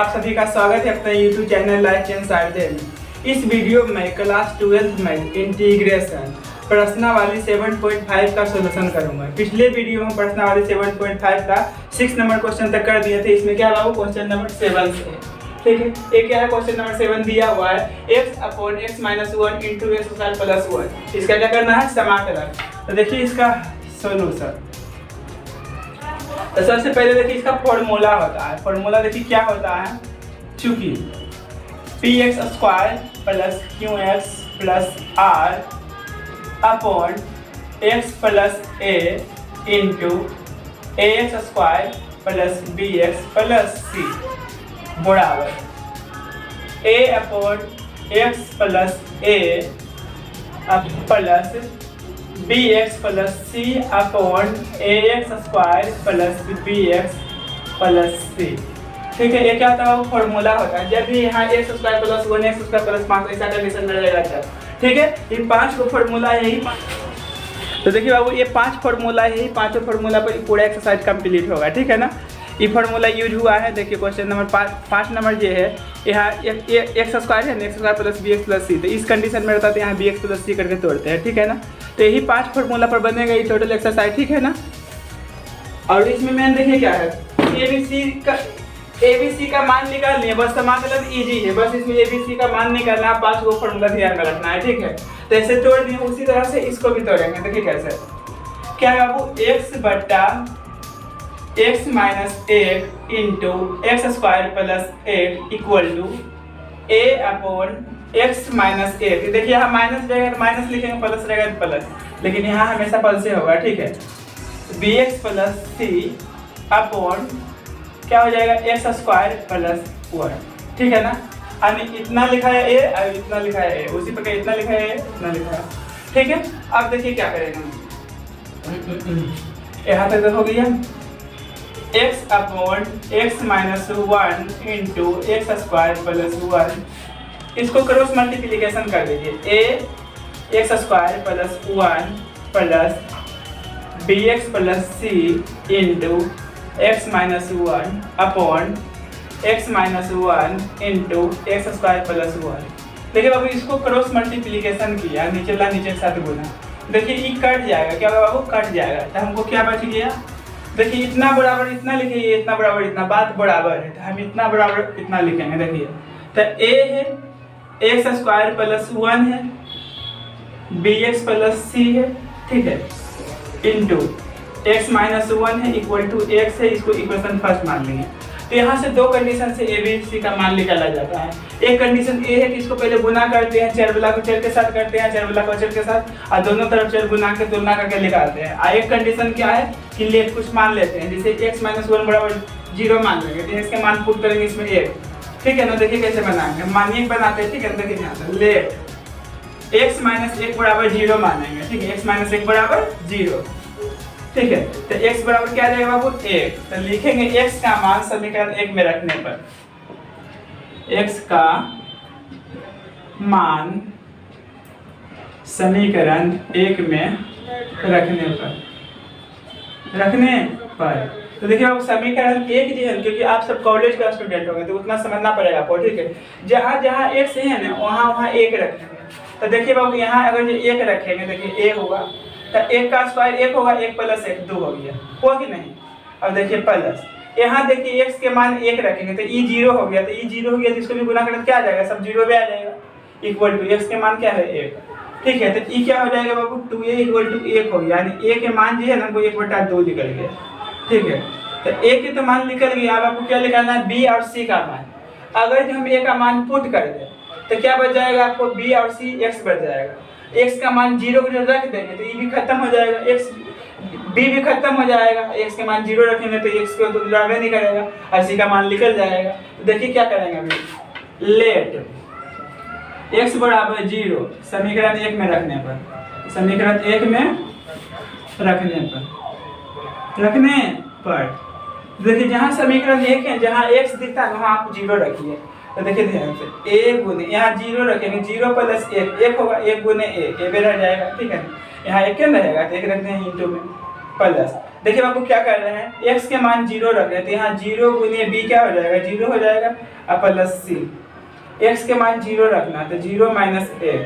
आप सभी का स्वागत है अपने YouTube channel life change side में। इस वीडियो में क्लास 12th में इंटीग्रेशन प्रश्नावली 7.5 का सॉल्यूशन करूंगा। पिछले वीडियो में प्रश्नावली 7.5 का 6 नंबर क्वेश्चन तक कर दिए थे। इसमें क्या बाबू क्वेश्चन नंबर 7 से, ठीक है। एक क्या है, क्वेश्चन नंबर 7 दिया हुआ है x/(x-1) × x² + 1। इसका क्या करना है, समाकलन। तो देखिए इसका सॉल्यूशन। तो सबसे पहले देखिए इसका फॉर्मूला होता है। फॉर्मूला देखिए क्या होता है, चूंकि px² + qx + r upon x + a into ax² + bx + c बराबर a upon x + a plus bx + c upon ax² + bx + c, ठीक है। ये क्या होता है, फॉर्मूला होता है। जब भी यहाँ x² + 1 x² + 5 ऐसा कंडीशन में रहेगा तब, ठीक है। इन 5 को फॉर्मूला यही। तो देखिए बाबू ये 5 फॉर्मूला यही, पांचों फॉर्मूला पर पूरा एक्सरसाइज कंप्लीट होगा, ठीक है ना। ये फॉर्मूला यूज हुआ है। देखिए क्वेश्चन नंबर 5 नंबर ये है, यहाँ x² है ना, x² + bx + c। तो इस कंडीशन में रहता है, यहाँ bx + c करके तोड़ते हैं, ठीक है ना। तो यही 5 फॉर्मूला पर बनेगा ये टोटल एक्सरसाइज, ठीक है ना। और इसमें मैंने देखिए क्या है, ABC का मान निकालनी है, बस समाकलन इजी है। बस इसमें ABC का मान निकालना है, 5 को फॉर्मूला ध्यान में रखना है, ठीक है। तो ऐसे तोड़ दिए, उसी तरह से इसको भी तोड़ेंगे। देखिए कैसे, क्या है बाबू, x/(x - 1 × x² + 8 a upon x - 1। देखिए यहाँ माइनस रहेगा तो माइनस लिखेंगे, प्लस रहेगा तो प्लस, लेकिन यहाँ हमेशा प्लस से होगा, ठीक है। bx + c अपॉन क्या हो जाएगा, x² + 1, ठीक है ना। यानी इतना लिखा है a और इतना लिखा है a, उसी प्रकार इतना लिखा है a, इतना लिखा है, ठीक है। अब देखिए क्या करेंगे, यहाँ तक हो गया x upon x - 1 into x² + 1। इसको क्रॉस मल्टीप्लिकेशन कर दीजिए, a x² + 1 plus bx + c into x - 1 upon x - 1 into x² + 1। देखिए बाबू इसको क्रॉस मल्टीप्लिकेशन किया, नीचे ला नीचे के साथ गुना। देखिए ये कट जाएगा, क्या बाबू कट जाएगा। तो हमको क्या बच गया, देखिए इतना बराबर इतना लिखिए, इतना बराबर इतना, बात बराबर है तो हम इतना बराबर इतना लिखेंगे। देखिए तो a है x² + 1 है, bx + c है, ठीक है, इंटू x - 1 है इक्वल टू x है। इसको इक्वेशन फर्स्ट मान लेंगे। तो यहाँ से दो कंडीशन से a b c का मान निकाला जाता है। एक कंडीशन a है कि इसको पहले गुना करते हैं, चर वाला को चर के साथ करते हैं, चर वाला को चर के साथ, और दोनों तरफ चर गुना के तुलना करके निकालते हैं। और एक कंडीशन क्या है कि लेट कुछ मान लेते हैं, जैसे x - 1 बराबर 0 मान लेंगे, तो इसके मान पुट करेंगे इसमें 1, ठीक है ना। देखिए कैसे बनाएंगे, मानिए बनाते हैं, ठीक है। देखिए यहाँ से लेट x - 1 बराबर 0 मानेंगे, ठीक है। x - 1 बराबर 0, ठीक है। तो x बराबर क्या रहेगा बाबू, 1। तो लिखेंगे x का मान समीकरण 1 में रखने पर, x का मान समीकरण 1 में रखने पर तो देखिए बाबू समीकरण 1 जो है, क्योंकि आप सब कॉलेज का स्टूडेंट होंगे तो उतना समझना पड़ेगा आपको, ठीक है। जहाँ जहाँ x है ना वहाँ 1 रखेंगे। तो देखिए बाबू यहाँ अगर जो 1 रखेंगे, देखिए a होगा तो 1 का स्क्वायर 1 होगा, 1 + 1 2 हो गया, हुआ कि नहीं। अब देखिए प्लस, यहाँ देखिए x के मान 1 रखेंगे तो e 0 हो गया, तो e 0 हो गया तो इसको भी गुना करें क्या आ जाएगा, सब 0 पे आ जाएगा, इक्वल टू x के मान क्या है 1, ठीक है। तो e क्या हो जाएगा बाबू, 2a = 1 हो गया, यानी a के मान जो है ना वो 1/2 निकल गया, ठीक है। तो a के तो मान निकल गया, अब आपको क्या निकालना है, b और c का मान। अगर जो हम a का मान पुट कर दें तो क्या बच जाएगा आपको, b और c x बच जाएगा। x का मान 0 को रख देंगे तो e भी खत्म हो जाएगा, b भी खत्म हो जाएगा। x के मान 0 रखेंगे तो x को तो रहबे नहीं करेगा, और c का मान निकल जाएगा। तो देखिए क्या करेंगे अभी, लेट x बराबर 0 समीकरण 1 में रखने पर, समीकरण 1 में रखने पर देखिए जहाँ समीकरण 1 है, जहाँ x दिखता है वहाँ आप 0 रखिए। तो देखिए ध्यान से, a गुने यहाँ 0 रखेंगे, 0 + 1 1 होगा, 1 गुने a बे रह जाएगा, ठीक है। यहाँ 1 रहेगा तो 1 रखते हैं इंटू में प्लस, देखिए बाबू क्या कर रहे हैं, x के मान 0 रख रहे हैं तो यहाँ 0 गुने b क्या हो जाएगा, 0 हो जाएगा और प्लस c। x के मान 0 रखना तो 0 माइनस a,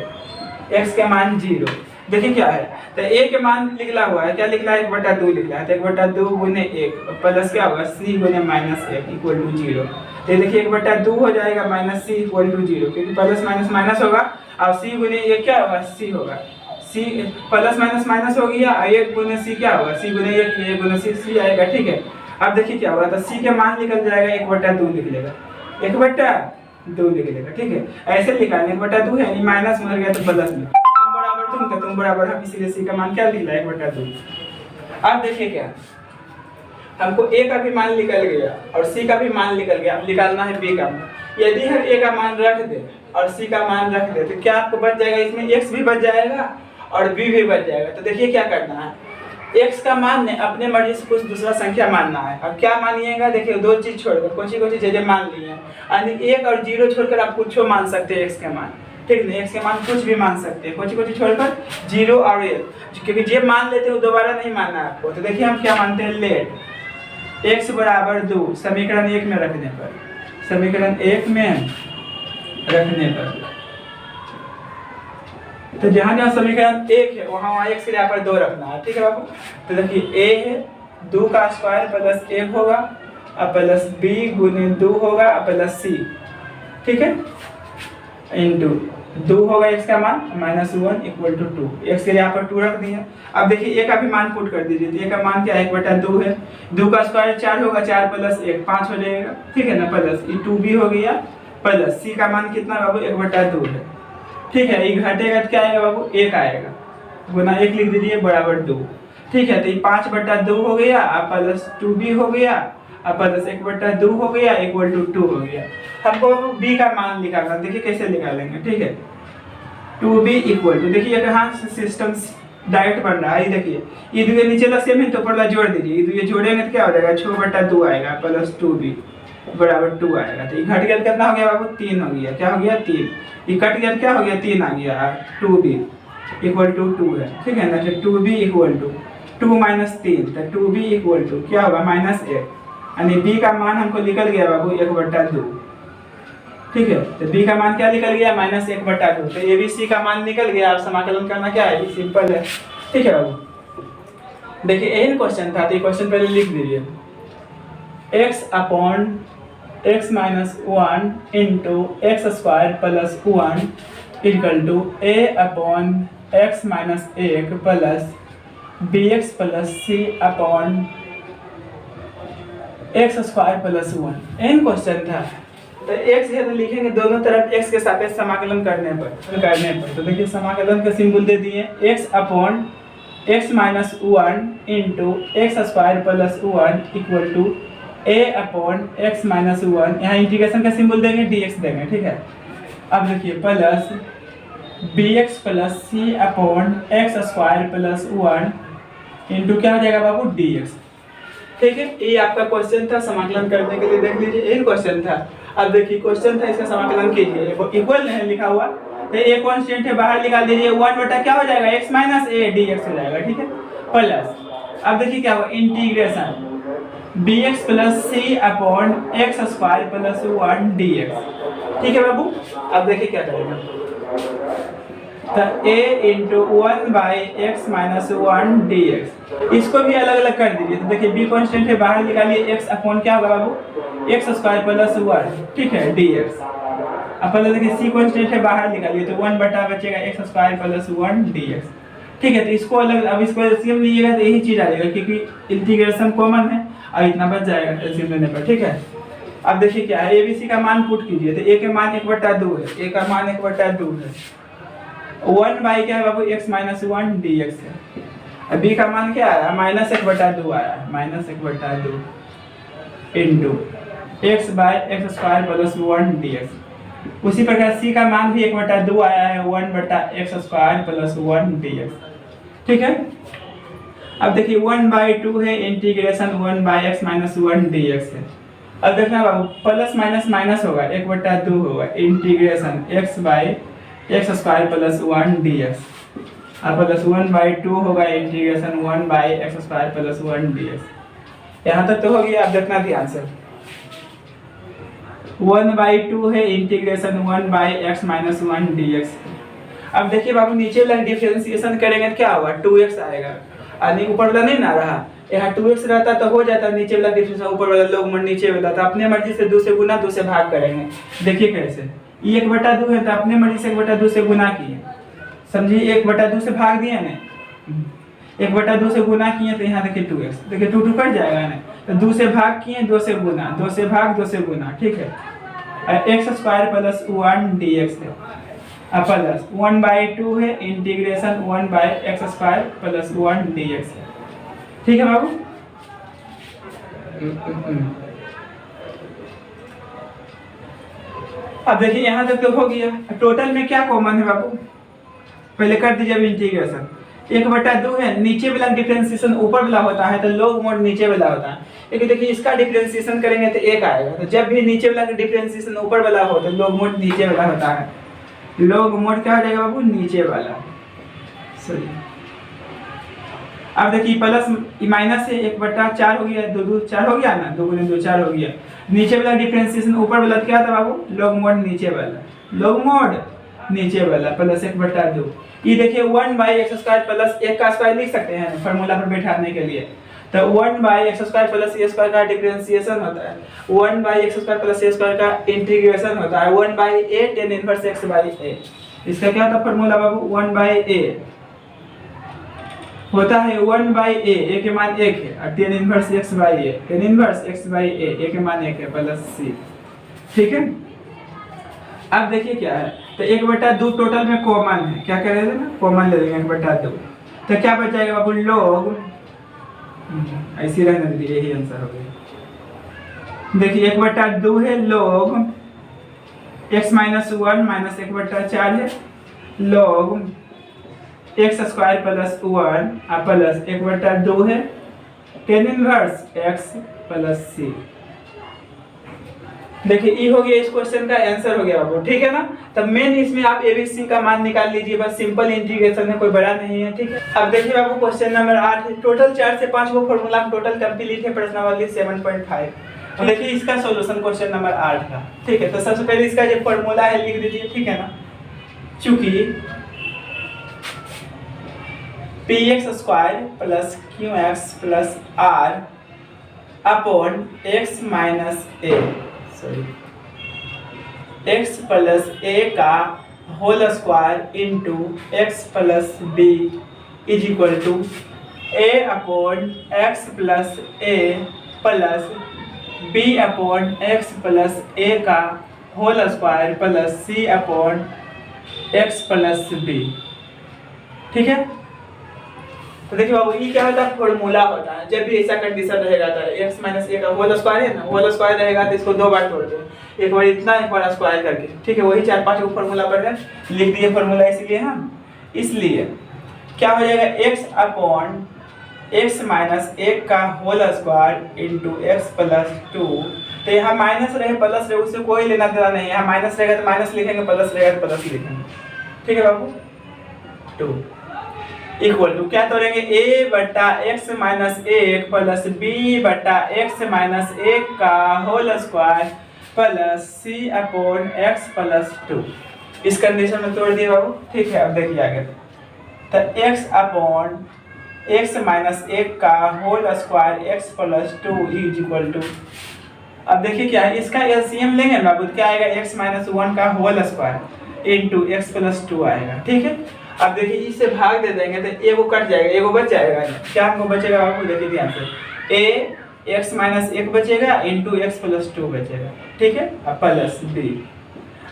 x के मान 0। देखिए क्या है, तो a के मान लिखला हुआ है, क्या लिखला है, 1/2 लिखला है, तो 1/2 गुने 1 प्लस क्या होगा c गुने माइनस 1 इक्वल टू 0। तो देखिए 1/2 हो जाएगा माइनस c इक्वल टू 0, क्योंकि प्लस माइनस माइनस होगा और c गुने 1 क्या होगा, c होगा। c प्लस माइनस माइनस हो गया, 1 गुने c क्या होगा, c गुने 1 गुने c आएगा। ठीक है, अब देखिए क्या होगा, तो c के मान निकल जाएगा 1/2 लिख लेगा, 1/2 लिख लेगा। ठीक है, ऐसे निकालने 1/2 है, माइनस में गया तो प्लस में, हम बराबर तुम बराबर हम, इसीलिए c का मान क्या निकला 1/2। अब देखिए क्या, हमको a का भी मान निकल गया और c का भी मान निकल गया, अब निकालना है b का मान। यदि हम a का मान रख दे और c का मान रख दे तो क्या आपको बच जाएगा, इसमें x भी बच जाएगा और b भी बच जाएगा। तो देखिए क्या करना है, x का मान ने अपने मर्जी से कुछ दूसरा संख्या मानना है। अब क्या मानिएगा, देखिए दो चीज छोड़कर कौन सी चीजें मान ली हैं, यानी 1 और 0 छोड़कर आप कुछ मान सकते हैं x के मान। ठीक है, x के मान कुछ भी मान सकते हैं, कौन सी छोड़कर 0 और 1, क्योंकि जब मान लेते हो दोबारा नहीं मानना है आपको। तो देखिए हम क्या मानते हैं, लेट x बराबर 2 समीकरण 1 में रखने पर, समीकरण 1 में रखने पर, तो जहाँ जहाँ समीकरण 1 है वहाँ x के यहाँ पर 2 रखना है। ठीक है बाबू, तो देखिए a है 2 का स्क्वायर प्लस 1 होगा और प्लस b गुने 2 होगा और प्लस c। ठीक है, इंटू 2 होगा x का मान माइनस 1 इक्वल टू 2, x के यहाँ पर 2 रख दिया। अब देखिए a का भी मान पुट कर दीजिए, तो a का मान क्या है, 1/2 है, 2 का स्क्वायर 4 होगा, 4 प्लस 1 5 हो जाएगा। ठीक है ना, प्लस ये 2b हो गया, प्लस c का मान कितना बाबू 1/2 है। ठीक है, ये घटेगा तो क्या आएगा बाबू, 1 आएगा, गुना 1 लिख दीजिए बराबर 2। ठीक है, तो ये 5/2 हो गया और प्लस 2b हो गया और प्लस 1/2 हो गया इक्वल टू 2 हो गया। हमको b का मान निकालना, देखिए कैसे निकालेंगे। ठीक है, 2b इक्वल टू, देखिए यहाँ से सिस्टम डायरेक्ट बन रहा है, देखिए ये दो नीचे ला सेम है तो ऊपर ला जोड़ दीजिए, ये जोड़ेंगे तो क्या हो जाएगा 6/2 आएगा प्लस 2b बराबर 2 आएगा। तो ये घट गया कितना हो गया बाबू, 3 हो गया, क्या हो गया 3, ये कट गया क्या हो गया 3 आ गया, 2b इक्वल टू 2 है। ठीक है ना, तो 2b इक्वल टू 2 माइनस 3, तो 2b इक्वल टू क्या होगा माइनस 1, यानी b का मान हमको निकल गया बाबू 1/2। ठीक है, तो b का मान क्या निकल गया माइनस 1/2, तो ये भी c का मान निकल गया। अब समाकलन करना क्या है, सिंपल है। ठीक है बाबू, देखिए यही क्वेश्चन था, तो ये क्वेश्चन पहले लिख दीजिए, x upon x minus 1 into x square plus 1 equal to a upon x minus 1 plus bx plus c upon x square plus 1। An question था, तो x है तो लिखेंगे दोनों तरफ x के सापेक्ष समाकलन करने पर। तो देखिए समाकलन का सिंबल दे दिए, x upon x minus 1 into x square plus 1 equal to a upon x minus 1, यहाँ इंटीग्रेशन का सिंबल देंगे dx देंगे। ठीक है, अब देखिए plus bx plus c upon x square plus 1 into क्या हो जाएगा बाबू dx। ठीक है, ये आपका क्वेश्चन था, समाकलन करने के लिए देख लीजिए, यही क्वेश्चन था। अब देखिए क्वेश्चन था, इसका समाकलन कीजिए, इक्वल है लिखा हुआ, तो ये कांस्टेंट है बाहर निकाल दीजिए, 1 बटा क्या हो जाएगा x माइनस a dx हो जाएगा। ठीक है, प्लस अब देखिए क्या होगा integration bx plus c upon x square plus 1 dx। ठीक है बाबू, अब देखिए क्या करेंगे, तो a into 1 by x minus 1 dx, इसको भी अलग अलग कर दीजिए। तो देखिए b कांस्टेंट है बाहर निकालिए, x अपॉन क्या होगा बाबू एक्स स्क्वायर प्लस 1। ठीक है, dx। अब पहले देखिए c कांस्टेंट है बाहर निकालिए, तो 1 बटा बचेगा एक्स स्क्वायर प्लस 1 dx। ठीक है, तो इसको अलग, अब इसको एलसीएम लीजिएगा तो यही चीज आ जाएगा, क्योंकि इंटीग्रेशन कॉमन है और इतना बच जाएगा एलसीएम लेने पर। ठीक है, अब देखिए क्या है, एबीसी का मान पुट कीजिए, तो a के मान 1/2 है, a का मान 1/2 है, 1 बाई क्या है बाबू x माइनस 1 dx है। b का मान क्या आया माइनस 1/2 आया, minus 1/2 into x by x square plus 1 dx। उसी प्रकार c का मान भी 1/2 आया है, 1 बटा एक्स स्क्वायर प्लस 1 dx। ठीक है, अब देखिए 1/2 है, integration 1 by x minus 1 dx है। अब देखना बाबू प्लस माइनस माइनस होगा, 1/2 होगा, integration x by x square plus 1 dx। और प्लस 1/2 होगा इंटीग्रेशन 1/x² प्लस 1 dx। यहाँ तक तो हो गया। आप देखना ध्यान से, 1/2 है इंटीग्रेशन 1/x - 1 dx। अब देखिए बाबू, नीचे वाला डिफरेंशिएशन करेंगे तो क्या होगा, 2x आएगा। और ऊपर वाला नहीं ना रहा, यहाँ 2x रहता तो हो जाता, नीचे वाला डिफरेंशिएशन ऊपर वाला लोग नीचे वाला, तो अपने मर्जी से 2 से गुना 2 से भाग करेंगे। देखिए कैसे, 1/2 है तो अपने मर्जी से 1/2 से गुना किए, समझिए 1/2 से भाग दिए ना, 1/2 से गुना किए तो यहाँ देखिए 2x, देखिए 2 कट जाएगा ना, तो 2 से भाग किए 2 से गुना, 2 से भाग 2 से गुना, ठीक है। x² प्लस 1 dx है, प्लस 1/2 है इंटीग्रेशन 1/x² प्लस 1 dx है, ठीक है बाबू। अब देखिए यहाँ तक तो हो गया। टोटल में क्या कॉमन है बाबू, पहले कर दीजिए अब इंटीग्रेशन। 1/2 है, नीचे वाला डिफरेंशिएशन ऊपर वाला होता है तो लोग मोड नीचे वाला होता है, लेकिन देखिए इसका डिफरेंशिएशन करेंगे तो 1 आएगा। तो जब भी नीचे वाला डिफरेंशिएशन ऊपर वाला हो तो लोग मोड नीचे वाला होता है, लोग मोड क्या हो जाएगा बाबू, नीचे वाला। सही। अब देखिए प्लस माइनस से 1/4 हो गया, 2 2 4 हो गया ना, 2 × 2 4 हो गया। नीचे वाला डिफरेंशिएशन ऊपर वाला क्या था बाबू, लॉग मोड नीचे वाला, लॉग मोड नीचे वाला प्लस 1/2। ये देखिए 1/x² प्लस 1 का स्क्वायर लिख सकते हैं फार्मूला पर बैठाने के लिए, तो 1/x² प्लस a² का डिफरेंशिएशन होता है, 1/x² प्लस a² का इंटीग्रेशन होता है 1/a tan इनवर्स x/a। इसका क्या होता है फार्मूला बाबू, 1/a होता है 1/a, a के मान 1 है, और tan inverse x/a, tan inverse x/a, a के मान 1 है प्लस c, ठीक है। अब देखिए क्या है, तो 1/2 टोटल में कॉमन है, क्या कह रहे थे ना, कॉमन ले लेंगे 1/2, तो क्या बचाएगा बाबू, लोग, ऐसे रहने दीजिए, यही आंसर हो गया। देखिए 1/2 है, लोग x - 1 - 1/4 है, लोग x² प्लस 1 प्लस 1/2 है tan inverse x plus c। देखिए ये हो गया, इस क्वेश्चन का आंसर हो गया बाबू, ठीक है ना। तब मेन इसमें आप ABC का मान निकाल लीजिए, बस सिंपल इंटीग्रेशन है, कोई बड़ा नहीं है, ठीक है। अब देखिए बाबू क्वेश्चन नंबर 8 है, टोटल 4 से 5 वो फार्मूला टोटल कंप्लीट है, प्रश्नावली 7.5। तो देखिए इसका सॉल्यूशन क्वेश्चन नंबर 8 का, ठीक है। तो सबसे पहले इसका जो फार्मूला है लिख दीजिए, ठीक है ना। चूंकि px² plus qx plus r upon x minus a, sorry x plus a का whole square into x plus b is equal to a upon x plus a plus b upon x plus a का whole square plus c upon x plus b, ठीक है। तो देखिए बाबू ये क्या होता है, फॉर्मूला होता है। जब भी ऐसा कंडीशन रहेगा तो x माइनस a का होल स्क्वायर है ना, होल स्क्वायर रहेगा तो इसको 2 बार तोड़ दो, एक बार इतना एक बार स्क्वायर करके, ठीक है। वही 4-5 को फॉर्मूला पर है, लिख दिए फॉर्मूला इसलिए हम, इसलिए क्या हो जाएगा, x अपॉन x माइनस 1 का whole square into x plus 2। तो यहाँ माइनस रहे प्लस रहे उससे कोई लेना देना नहीं है, यहाँ माइनस रहेगा तो माइनस लिखेंगे, प्लस रहेगा तो प्लस लिखेंगे, ठीक है बाबू। 2 इक्वल टू क्या तोड़ेंगे, a/x minus 1 plus b/x minus 1 का whole square plus c upon x plus 2। इस कंडीशन में तोड़ दिए बाबू, ठीक है। अब देखिए आगे, तो x अपॉन x माइनस 1 का whole square x plus 2 is equal to, अब देखिए क्या है, इसका एलसीएम लेंगे बाबू, क्या आएगा, x माइनस 1 का whole square into x plus 2 आएगा, ठीक है। अब देखिए इससे भाग दे देंगे तो एगो कट जाएगा, एगो बच जाएगा, क्या हमको बचेगा आपको देखिए ध्यान से, a x माइनस 1 बचेगा इंटू x प्लस 2 बचेगा, ठीक है, अब प्लस b।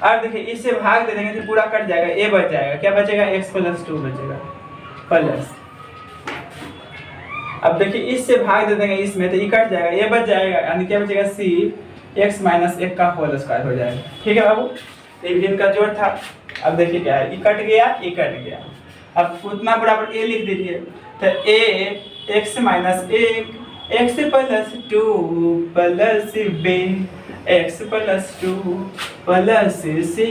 अब देखिए इससे भाग दे देंगे तो पूरा कट जाएगा, a बच जाएगा, क्या बचेगा, x प्लस 2 बचेगा प्लस। अब देखिए इससे भाग दे देंगे इसमें तो ये कट जाएगा, a बच जाएगा, यानी क्या बचेगा, c x माइनस 1 का होल स्क्वायर हो जाएगा, ठीक है बाबू। ये भी इनका जोड़ था। अब देखिए क्या है, ये कट गया, ये कट गया, अब उतना बराबर a लिख दीजिए, तो a x minus 1 x plus 2 plus b x plus 2 plus c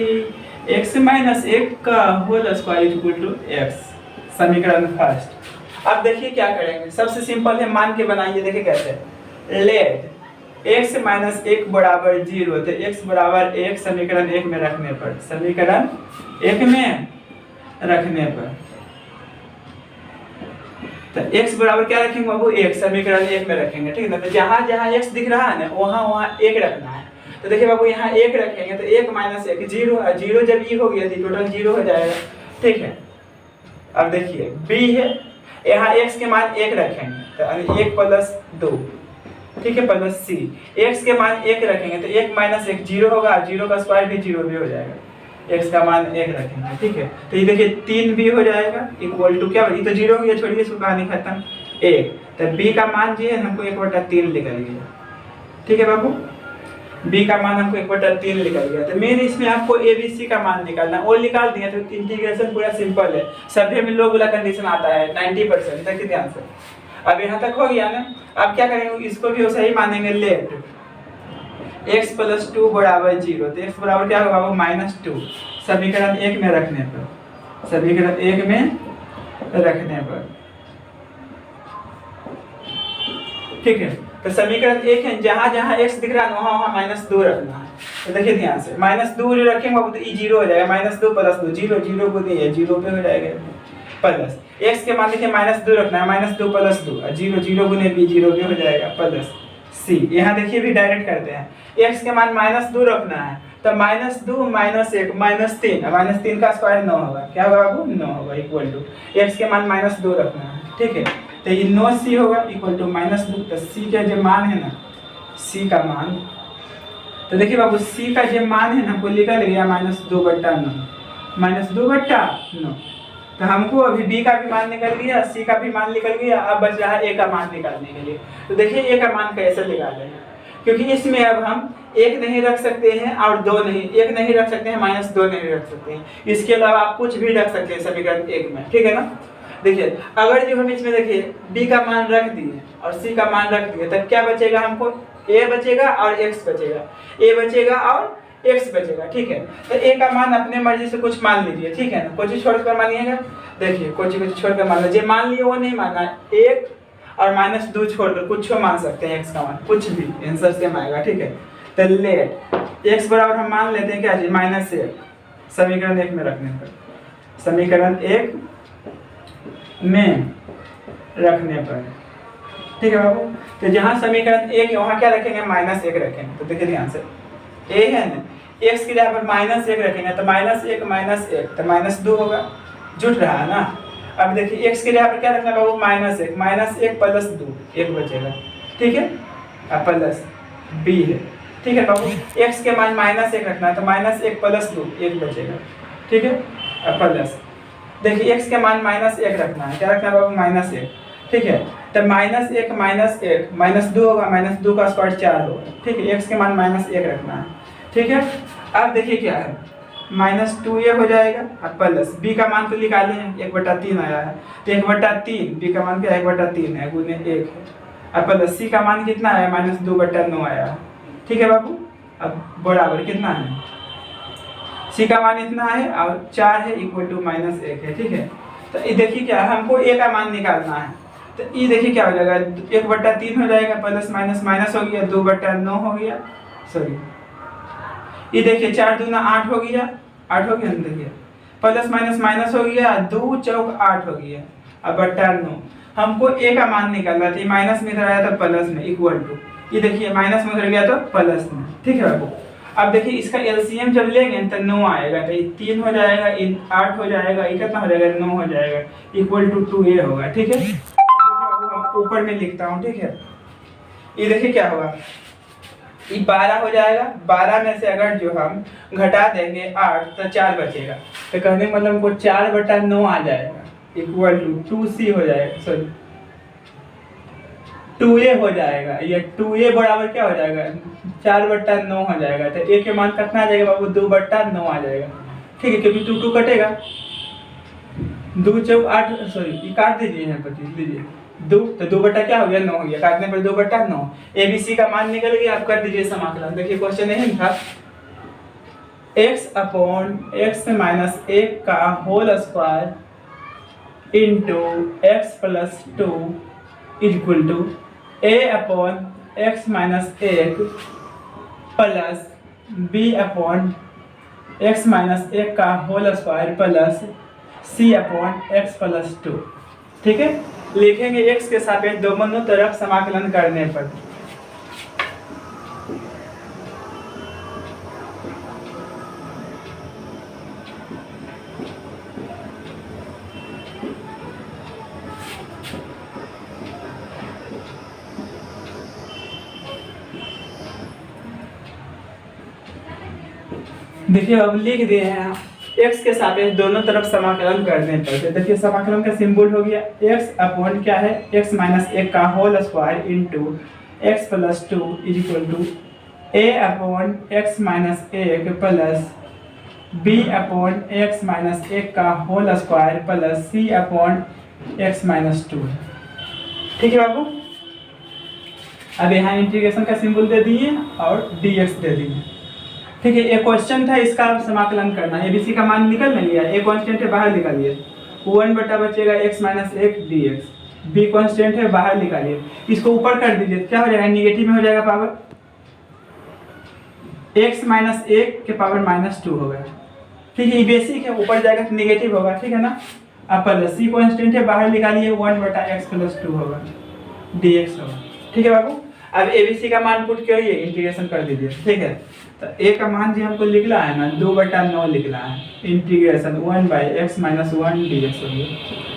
x minus 1 का whole square equal to x, समीकरण फर्स्ट। अब देखिए क्या करेंगे, सबसे सिंपल है, मान के बनाइए। देखिए कैसे, लेट x माइनस 1 बराबर 0, तो x बराबर 1 समीकरण 1 में रखने पर, समीकरण 1 में रखने पर, तो x बराबर क्या रखेंगे बाबू, 1 समीकरण 1 में रखेंगे, ठीक है ना। तो जहां जहां x दिख रहा है ना वहां वहां 1 रखना है। तो देखिए बाबू यहाँ 1 रखेंगे तो 1 माइनस 1 0, 0 जब ये हो गया तो टोटल 0 हो जाएगा, ठीक है। अब देखिए b है, यहाँ x के मान 1 रखेंगे तो 1 प्लस 2, ठीक है, प्लस c, x के मान 1 रखेंगे तो 1 माइनस 1 0 होगा, 0 का स्क्वायर भी 0 भी हो जाएगा, x का मान 1 रखेंगे, ठीक है। तो ये देखिए 3 भी हो जाएगा इक्वल टू क्या, ये तो 0 हो गया, छोड़िए इसको, कहानी खत्म, 1। तो b का मान जो है हमको 1/3 निकल गया, ठीक है बाबू, b का मान हमको 1/3 निकल गया। तो मेन इसमें आपको abc का मान निकालना, वो निकाल दिया तो इंटीग्रेशन पूरा सिंपल है, सभी में लोग वाला कंडीशन आता है 90%, देखिए ध्यान से। अब यहाँ तक हो गया ना, अब क्या करेंगे, इसको भी वैसे ही मानेंगे, लेट x प्लस 2 बराबर 0, तो x बराबर क्या होगा माइनस 2 समीकरण 1 में रखने पर, समीकरण 1 में रखने पर, ठीक है। तो समीकरण 1 है, जहां जहां x दिख रहा है वहां वहां माइनस 2 रखना है। तो देखिए ध्यान से, माइनस 2 रखेंगे बाबू तो ये 0 हो जाएगा, माइनस 2 प्लस 2 0, 0 को दिए 0 पे हो जाएगा, प्लस x के मान देखिए माइनस 2 रखना है, माइनस 2 प्लस 2 0, 0 गुने b 0 भी हो जाएगा, प्लस c, यहाँ देखिए भी डायरेक्ट करते हैं, x के मान माइनस 2 रखना है तो माइनस 2 माइनस 1 माइनस 3, माइनस 3 का स्क्वायर 9 होगा, क्या होगा बाबू 9 होगा, इक्वल टू x के मान माइनस 2 रखना है, ठीक है। तो ये 9c होगा इक्वल टू माइनस 2, तो c का जो मान है ना, c का मान, तो देखिए बाबू c का जो मान है ना हमको निकल गया -2/9, -2/9। तो हमको अभी b का भी मान निकल गया, c का भी मान निकल गया, अब बच रहा है a का मान निकालने के लिए। तो देखिए a का मान कैसे निकालें, क्योंकि इसमें अब हम 1 नहीं रख सकते हैं और 2 नहीं, 1 नहीं रख सकते हैं, -2 नहीं रख सकते हैं, इसके अलावा आप कुछ भी रख सकते हैं समीकरण 1 में, ठीक है ना। देखिए अगर जो हम इसमें देखिए b का मान रख दिए और c का मान रख दिए, तब क्या बचेगा हमको, a बचेगा और x बचेगा, a बचेगा और x बचेगा, ठीक है। तो a का मान अपने मर्जी से कुछ मान लीजिए, ठीक है ना, कुछ छोड़कर मानिएगा, देखिए कुछ छोड़कर मान लीजिए, मान लिए वो नहीं मानना है, 1 और -2 छोड़कर कुछ मान सकते हैं, x का मान कुछ भी आंसर सेम आएगा, ठीक है। तो लेट x बराबर हम मान लेते हैं क्या जी, -1 समीकरण 1 में रखने पर, समीकरण 1 में रखने पर, ठीक है बाबू। तो जहां समीकरण 1 है वहां क्या रखेंगे, -1 रखेंगे। तो देखिए ध्यान से, a है ना, x की जगह पर -1 रखेंगे तो -1 -1 तो -2 होगा, जुट रहा है ना। अब देखिए x की जगह पर क्या रखना बाबू, -1 प्लस 2 1 बचेगा, ठीक है, अब प्लस b है, ठीक है बाबू। x के मान -1 रखना है तो -1 प्लस 2 1 बचेगा, ठीक है, अब प्लस देखिए x के मान -1 रखना है, क्या रखना है बाबू -1, ठीक है। तो -1 -2 होगा, -2 का स्क्वायर 4 होगा, ठीक है, x के मान -1 रखना है, ठीक है। अब देखिए क्या है, -2a हो जाएगा, अब प्लस b का मान तो निकाले हैं 1/3 आया है, तो 1/3 b का मान क्या 1/3 है गुने 1 है, अब प्लस c का मान कितना है -2/9 आया है, ठीक है बाबू। अब बराबर कितना है, c का मान इतना है और 4 है इक्वल टू -1 है, ठीक है। तो ये देखिए क्या हमको a का मान निकालना है, तो ये देखिए क्या हो जाएगा 1/3 हो जाएगा, प्लस माइनस माइनस हो गया, 2/9 हो गया, सॉरी ये देखिए 4 दूना 8 हो गया, 8 हो गया ना, देखिए प्लस माइनस माइनस हो गया, 2 चौक 8 हो गया, अब 9 हमको a का मान निकालना था, माइनस में इधर आया था प्लस में इक्वल टू, ये देखिए माइनस में उधर गया तो प्लस में, ठीक है बाबू। अब देखिए इसका एलसीएम जब लेंगे तो 9 आएगा, तो ये 3 हो जाएगा, 8 हो जाएगा, ये कितना हो जाएगा 9 हो जाएगा, इक्वल टू 2a होगा, ठीक है। ऊपर में लिखता हूँ, ठीक है। ये देखिए क्या होगा, ये 12 हो जाएगा, 12 में से अगर जो हम घटा देंगे 8 तो 4 बचेगा, तो कहने का मतलब हमको 4/9 आ जाएगा, इक्वल टू 2c हो जाएगा, सॉरी 2a हो जाएगा, ये 2a बराबर क्या हो जाएगा 4/9 हो जाएगा, तो a के मान कितना आ जाएगा बाबू 2/9 आ जाएगा, ठीक है, क्योंकि 2 कटेगा, 2 चौक 8, सॉरी ये काट दीजिए यहाँ पर, लीजिए 2, तो 2 बटा क्या हो गया 9 हो गया, काटने पर 2/9, abc का मान निकल गया। आप कर दीजिए समाकलन, देखिए क्वेश्चन नहीं था, x/(x - 1) का whole square into x plus 2 equal to A upon x minus 1 plus B upon x minus 1 का होल स्क्वायर प्लस सी अपॉन एक्स प्लस 2। ठीक है, लिखेंगे एक्स के सापेक्ष दोनों तरफ समाकलन करने पर। देखिए अब लिख दिए हैं x के सापेक्ष दोनों तरफ समाकलन करने पर। तो देखिए समाकलन का सिंबल हो गया x अपॉन क्या है x माइनस 1 का whole square into x plus 2 equal to a upon x minus 1 plus b upon x minus 1 का whole square plus c upon x minus 2। ठीक है बाबू, अब यहाँ इंटीग्रेशन का सिंबल दे दिए और dx दे दिए। ठीक है, एक क्वेश्चन था इसका समाकलन करना है। एबीसी का मान निकल नहीं लिया, एक कांस्टेंट है बाहर निकालिए, 1 बटा बचेगा x minus 1 dx, b constant है बाहर निकालिए, इसको ऊपर कर दीजिए, क्या हो जाएगा नेगेटिव में हो जाएगा पावर, x माइनस 1 के पावर माइनस 2 होगा। ठीक है, ये बेसिक है, ऊपर जाएगा तो नेगेटिव होगा। ठीक है ना, अब प्लस c कांस्टेंट है बाहर निकालिए, 1 बटा x प्लस 2 होगा dx होगा। ठीक है बाबू, अब एबीसी का मान पुट करिए, इंटीग्रेशन कर दीजिए। ठीक है, तो ए का मान जो हमको लिखना है ना 2/9 लिखना है, integration 1 by x minus 1 dx हो गया।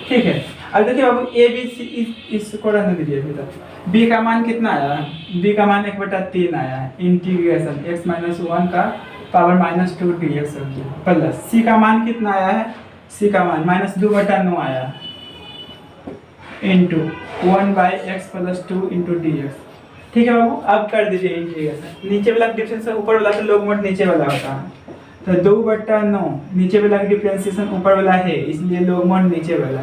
ठीक है, अब देखिए बाबू ए बी सी इसको रहने दीजिए। फिर बी का मान कितना आया है, बी का मान 1/3 आया है, इंटीग्रेशन x माइनस 1 का पावर माइनस 2 dx हो गया, प्लस सी का मान कितना आया है, सी का मान माइनस 2/9 आया है, into 1 by x plus 2 into dx। ठीक है बाबू, अब कर दीजिए इंटीग्रेशन, नीचे वाला डिफरेंशिएशन ऊपर वाला तो लोग मोड नीचे वाला होता है, तो 2/9 नीचे वाला डिफरेंशिएशन ऊपर वाला है इसलिए लोग मोड नीचे वाला,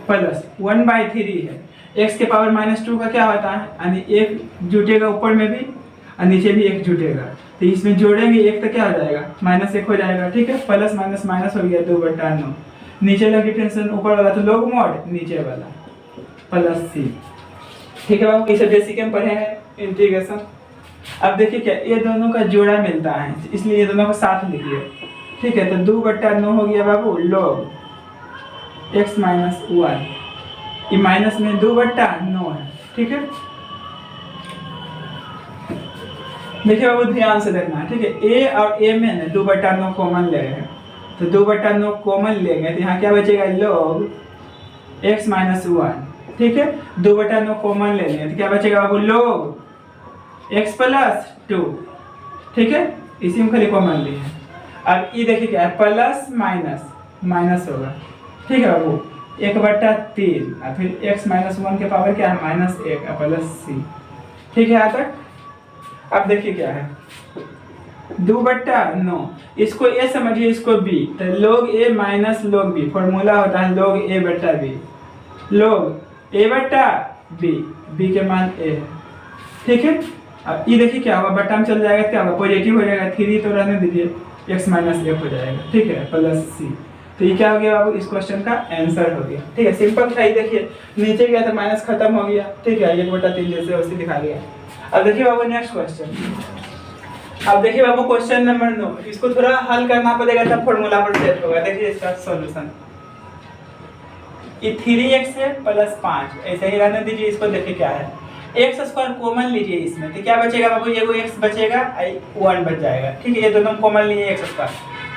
प्लस 1/3 है, x के पावर माइनस 2 का क्या होता है, यानी एक जुटेगा ऊपर में भी और नीचे भी एक जुटेगा, तो इसमें जोड़ेंगे एक तो क्या हो जाएगा -1 हो जाएगा। ठीक है, प्लस माइनस माइनस हो गया 2/9, नीचे वाला डिफरेंशिएशन ऊपर वाला तो लोग मोड नीचे वाला प्लस सी। ठीक है बाबू, इसे बेसिक में पढ़े हैं इंटीग्रेशन। अब देखिए क्या ये दोनों का जोड़ा मिलता है इसलिए ये दोनों को साथ लिखिए। ठीक है, तो 2/9 हो गया बाबू log x माइनस 1, ये माइनस में 2/9 है। ठीक है, देखिए बाबू ध्यान से देखना है। ठीक है, a और a में ना 2/9 कॉमन ले रहे हैं, तो 2/9 कॉमन लेंगे तो यहाँ क्या बचेगा log x माइनस 1। ठीक है, 2/9 कॉमन ले लेंगे तो क्या बचेगा बाबू log x प्लस 2। ठीक है, इसी में खाली कॉमन लिए। अब ये देखिए क्या है प्लस माइनस माइनस होगा। ठीक है बाबू, 1/3 और फिर x माइनस 1 के पावर क्या है -1 और प्लस सी। ठीक है यहाँ तक। अब देखिए क्या है 2/9, इसको a समझिए इसको b, तो log a minus log b, formula होता है log a बटा b, log a बटा b, b के मान a है। ठीक है, अब ये देखिए क्या होगा बटा में चल जाएगा, क्या होगा पॉजिटिव हो जाएगा, 3 तो रहने दीजिए, x माइनस 1 हो जाएगा। ठीक है, प्लस सी, तो ये क्या हो गया बाबू इस क्वेश्चन का आंसर हो गया। ठीक है, सिंपल था। देखिए नीचे गया तो माइनस खत्म हो गया। ठीक है, 1/3 जैसे वैसे दिखा गया। अब देखिए बाबू नेक्स्ट क्वेश्चन। अब देखिए बाबू क्वेश्चन नंबर 9, इसको थोड़ा हल करना पड़ेगा तब फॉर्मूला पर सेट होगा। देखिए इसका सॉल्यूशन, ये 3x है प्लस 5 ऐसे ही रहने दीजिए। इसको देखिए क्या है एक्स स्क्वायर कॉमन लीजिए इसमें, तो क्या बचेगा बाबू, ये एक्स बचेगा 1 बच जाएगा। ठीक है, ये दोनों कॉमन लिए एक्स स्क्वायर,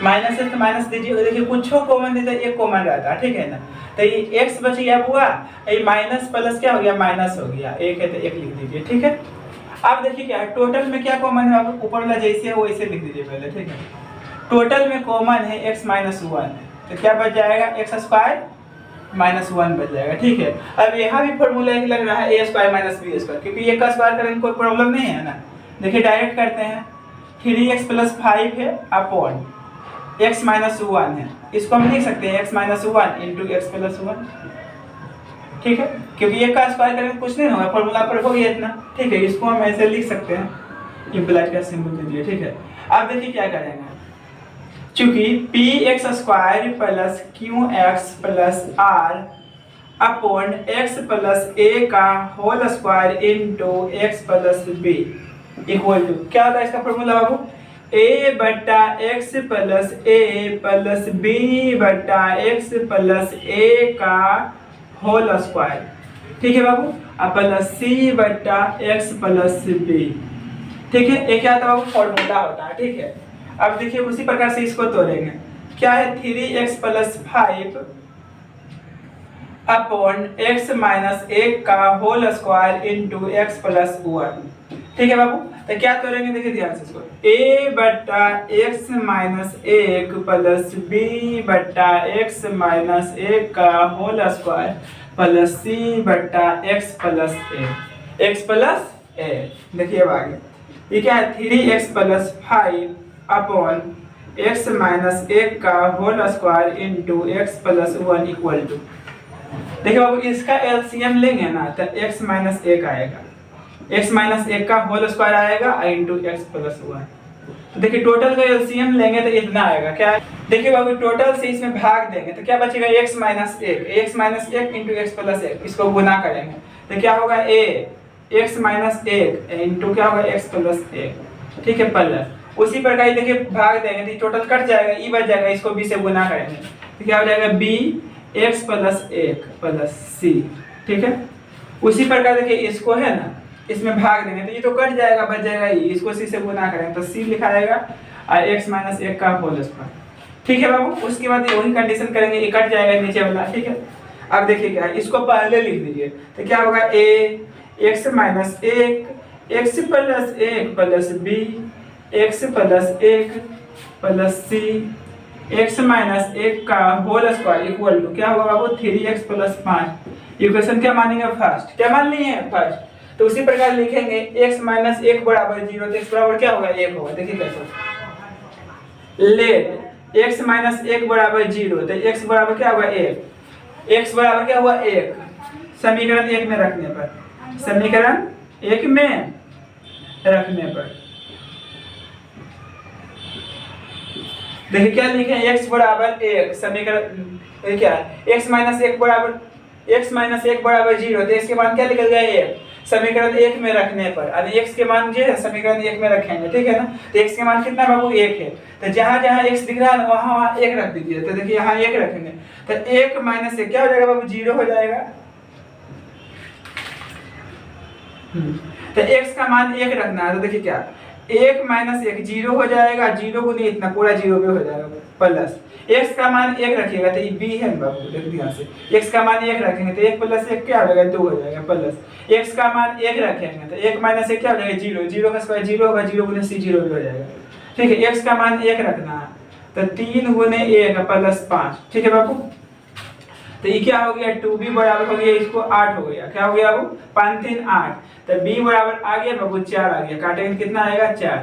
माइनस है तो माइनस दीजिए। देखिए कुछ कॉमन देता है, एक कॉमन रहता है। ठीक है ना, तो ये एक्स बच गया हुआ, ये माइनस प्लस क्या हो गया माइनस हो गया, एक है तो एक लिख दीजिए। ठीक है, अब देखिए क्या है टोटल में क्या कॉमन है, ऊपर वाला जैसे है वैसे लिख दीजिए पहले। ठीक है, टोटल में कॉमन है x माइनस 1, तो क्या बच जाएगा एक्स स्क्वायर माइनस 1 बच जाएगा। ठीक है, अब यहाँ भी फॉर्मूला एक लग रहा है a square minus b square, क्योंकि ये का स्क्वायर करेंगे कोई प्रॉब्लम नहीं है ना। देखिए डायरेक्ट करते हैं, 3x प्लस 5 है अपॉन x माइनस 1 है, इसको हम लिख सकते हैं x minus 1 into x plus 1। ठीक है, क्योंकि ये का स्क्वायर करेंगे कुछ नहीं होगा, फॉर्मूला पर हो गया इतना। ठीक है, इसको हम ऐसे लिख सकते हैं, ये ब्लैक का सिंबल दीजिए। ठीक है, अब देखिए क्या करेंगे, चूंकि P x square plus Q x plus R upon x plus A का whole square into x plus B equal to क्या होता है इसका फॉर्मूला बाबू, ए बटा x plus A plus B बटा एक्स प्लस ए का होल स्क्वायर, ठीक है बाबू, अब प्लस सी बटा एक्स प्लस बी, ठीक है। एक क्या होता है बाबू, फॉर्मूला होता है, ठीक है। अब देखिए उसी प्रकार से इसको तोड़ेंगे, क्या है 3x plus 5 upon x minus 1 का whole square into x plus 1, ठीक है बाबू। तो क्या तोड़ेंगे, देखिए ध्यान से इसको, a बटा x माइनस 1 प्लस b बटा x माइनस 1 का होल स्क्वायर प्लस c बटा x प्लस a, देखिए अब आगे ये क्या है 3x plus 5 upon x minus 1 का whole square into x plus 1 equal to, देखिए बाबू इसका एलसीएम लेंगे ना तो x माइनस 1 आएगा, x माइनस 1 का होल स्क्वायर आएगा इंटू एक्स प्लस 1। तो देखिए टोटल का एलसीएम लेंगे तो इतना आएगा, क्या है देखिए बाबू टोटल से इसमें भाग देंगे तो क्या बचेगा x minus 1 into x plus 1, इसको गुना करेंगे तो क्या होगा x माइनस 1 इंटू क्या होगा एक्स प्लस 1, ठीक है, प्लस उसी प्रकार देखिए भाग देंगे तो टोटल कट जाएगा, ई बच जाएगा, इसको b से गुना करेंगे तो क्या हो जाएगा b x plus 1 plus c, ठीक है। उसी प्रकार देखिए इसको है ना इसमें भाग देंगे तो ये तो कट जाएगा, बच जाएगा ई, इसको c से गुना करेंगे तो c लिखा जाएगा और x माइनस 1 का होल स्क्वायर, ठीक है बाबू। उसके बाद वही कंडीशन करेंगे, ये कट जाएगा नीचे वाला, ठीक है। अब देखिए क्या है, इसको पहले लिख दीजिए तो क्या होगा a x minus 1 x plus 1 plus b x plus 1 plus c x minus 1 का होल स्क्वायर इक्वल टू क्या होगा बाबू 3x प्लस 5। इक्वेशन क्या मानेंगे फर्स्ट, क्या मान लिए हैं फर्स्ट, तो उसी प्रकार लिखेंगे x माइनस 1 बराबर 0 तो x बराबर क्या होगा 1 होगा, देखिए कैसे लेट x माइनस 1 बराबर 0 तो x बराबर क्या होगा 1, x बराबर क्या हुआ 1, समीकरण 1 में रखने पर, समीकरण 1 में रखने पर देखिए क्या लिखे x बराबर 1, समीकरण क्या है x माइनस 1 बराबर 0 तो x के मान क्या निकल गया 1, समीकरण 1 में रखने पर, और x के मान जो है समीकरण 1 में रखेंगे, ठीक है ना। तो x के मान कितना बाबू 1 है, तो जहां जहां x दिख रहा है वहां 1 रख दीजिए, तो देखिए यहाँ 1 रखेंगे तो 1 माइनस 1 क्या हो जाएगा बाबू 0 हो जाएगा, तो x का मान 1 रखना है तो देखिए क्या 1 माइनस 1 0 हो जाएगा, 0 गुनी इतना पूरा 0 पे हो जाएगा, प्लस x का मान 1 रखिएगा तो ये b है बाबू, देखिए ध्यान से x का मान 1 रखेंगे तो 1 प्लस 1 क्या हो जाएगा 2 हो जाएगा, प्लस x का मान 1 रखेंगे तो 1 माइनस 1 क्या हो जाएगा 0, 0 का स्क्वायर 0 होगा, 0 गुने c 0 भी हो जाएगा, ठीक है। x का मान 1 रखना है तो 3 गुने 1 प्लस 5, ठीक है बाबू। तो ये क्या हो गया 2b बराबर हो गया इसको 8 हो गया, क्या हो गया बाबू 5 3 8, तो b बराबर आ गया बाबू 4 आ गया, काटेंगे कितना आएगा 4,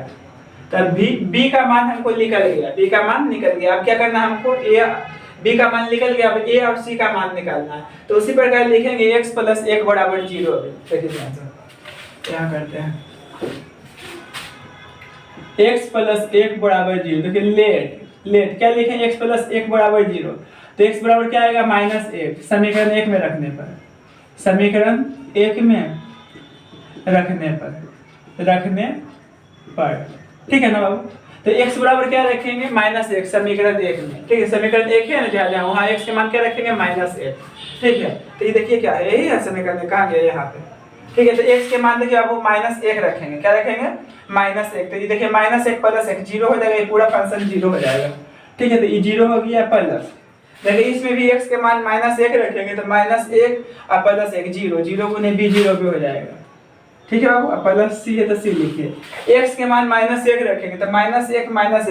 तब b का मान हमको निकल गया, b का मान निकल गया। अब क्या करना है हमको b का मान निकल गया, अब a और c का मान निकालना है, तो उसी प्रकार लिखेंगे x प्लस 1 बराबर 0, देखिए ध्यान से क्या करते हैं x प्लस 1 बराबर 0, देखिए लेट क्या लिखें x प्लस 1 बराबर 0 तो x बराबर क्या आएगा माइनस 1, समीकरण 1 में रखने पर, समीकरण 1 में रखने पर ठीक है ना बाबू। तो x बराबर क्या रखेंगे माइनस 1 समीकरण 1 में, ठीक है, समीकरण 1 है ना जहाँ जहाँ वहाँ x के मान क्या रखेंगे माइनस 1, ठीक है। तो ये देखिए क्या है यही है समीकरण, कहाँ गया यहाँ पे, ठीक है। तो x के मान देखिए आपको माइनस 1 रखेंगे, क्या रखेंगे माइनस 1, तो ये देखिए माइनस 1 प्लस 1 0 हो जाएगा, ये पूरा फंक्शन 0 हो जाएगा, ठीक है। तो ये 0 हो गया प्लस, देखिए इसमें भी x के मान माइनस 1 रखेंगे तो माइनस 1 और प्लस 1 0, 0 गुने b 0 भी हो जाएगा, ठीक है बाबू। प्लस c है तो c लिखिए, x के मान माइनस 1 रखेंगे तो माइनस 1 माइनस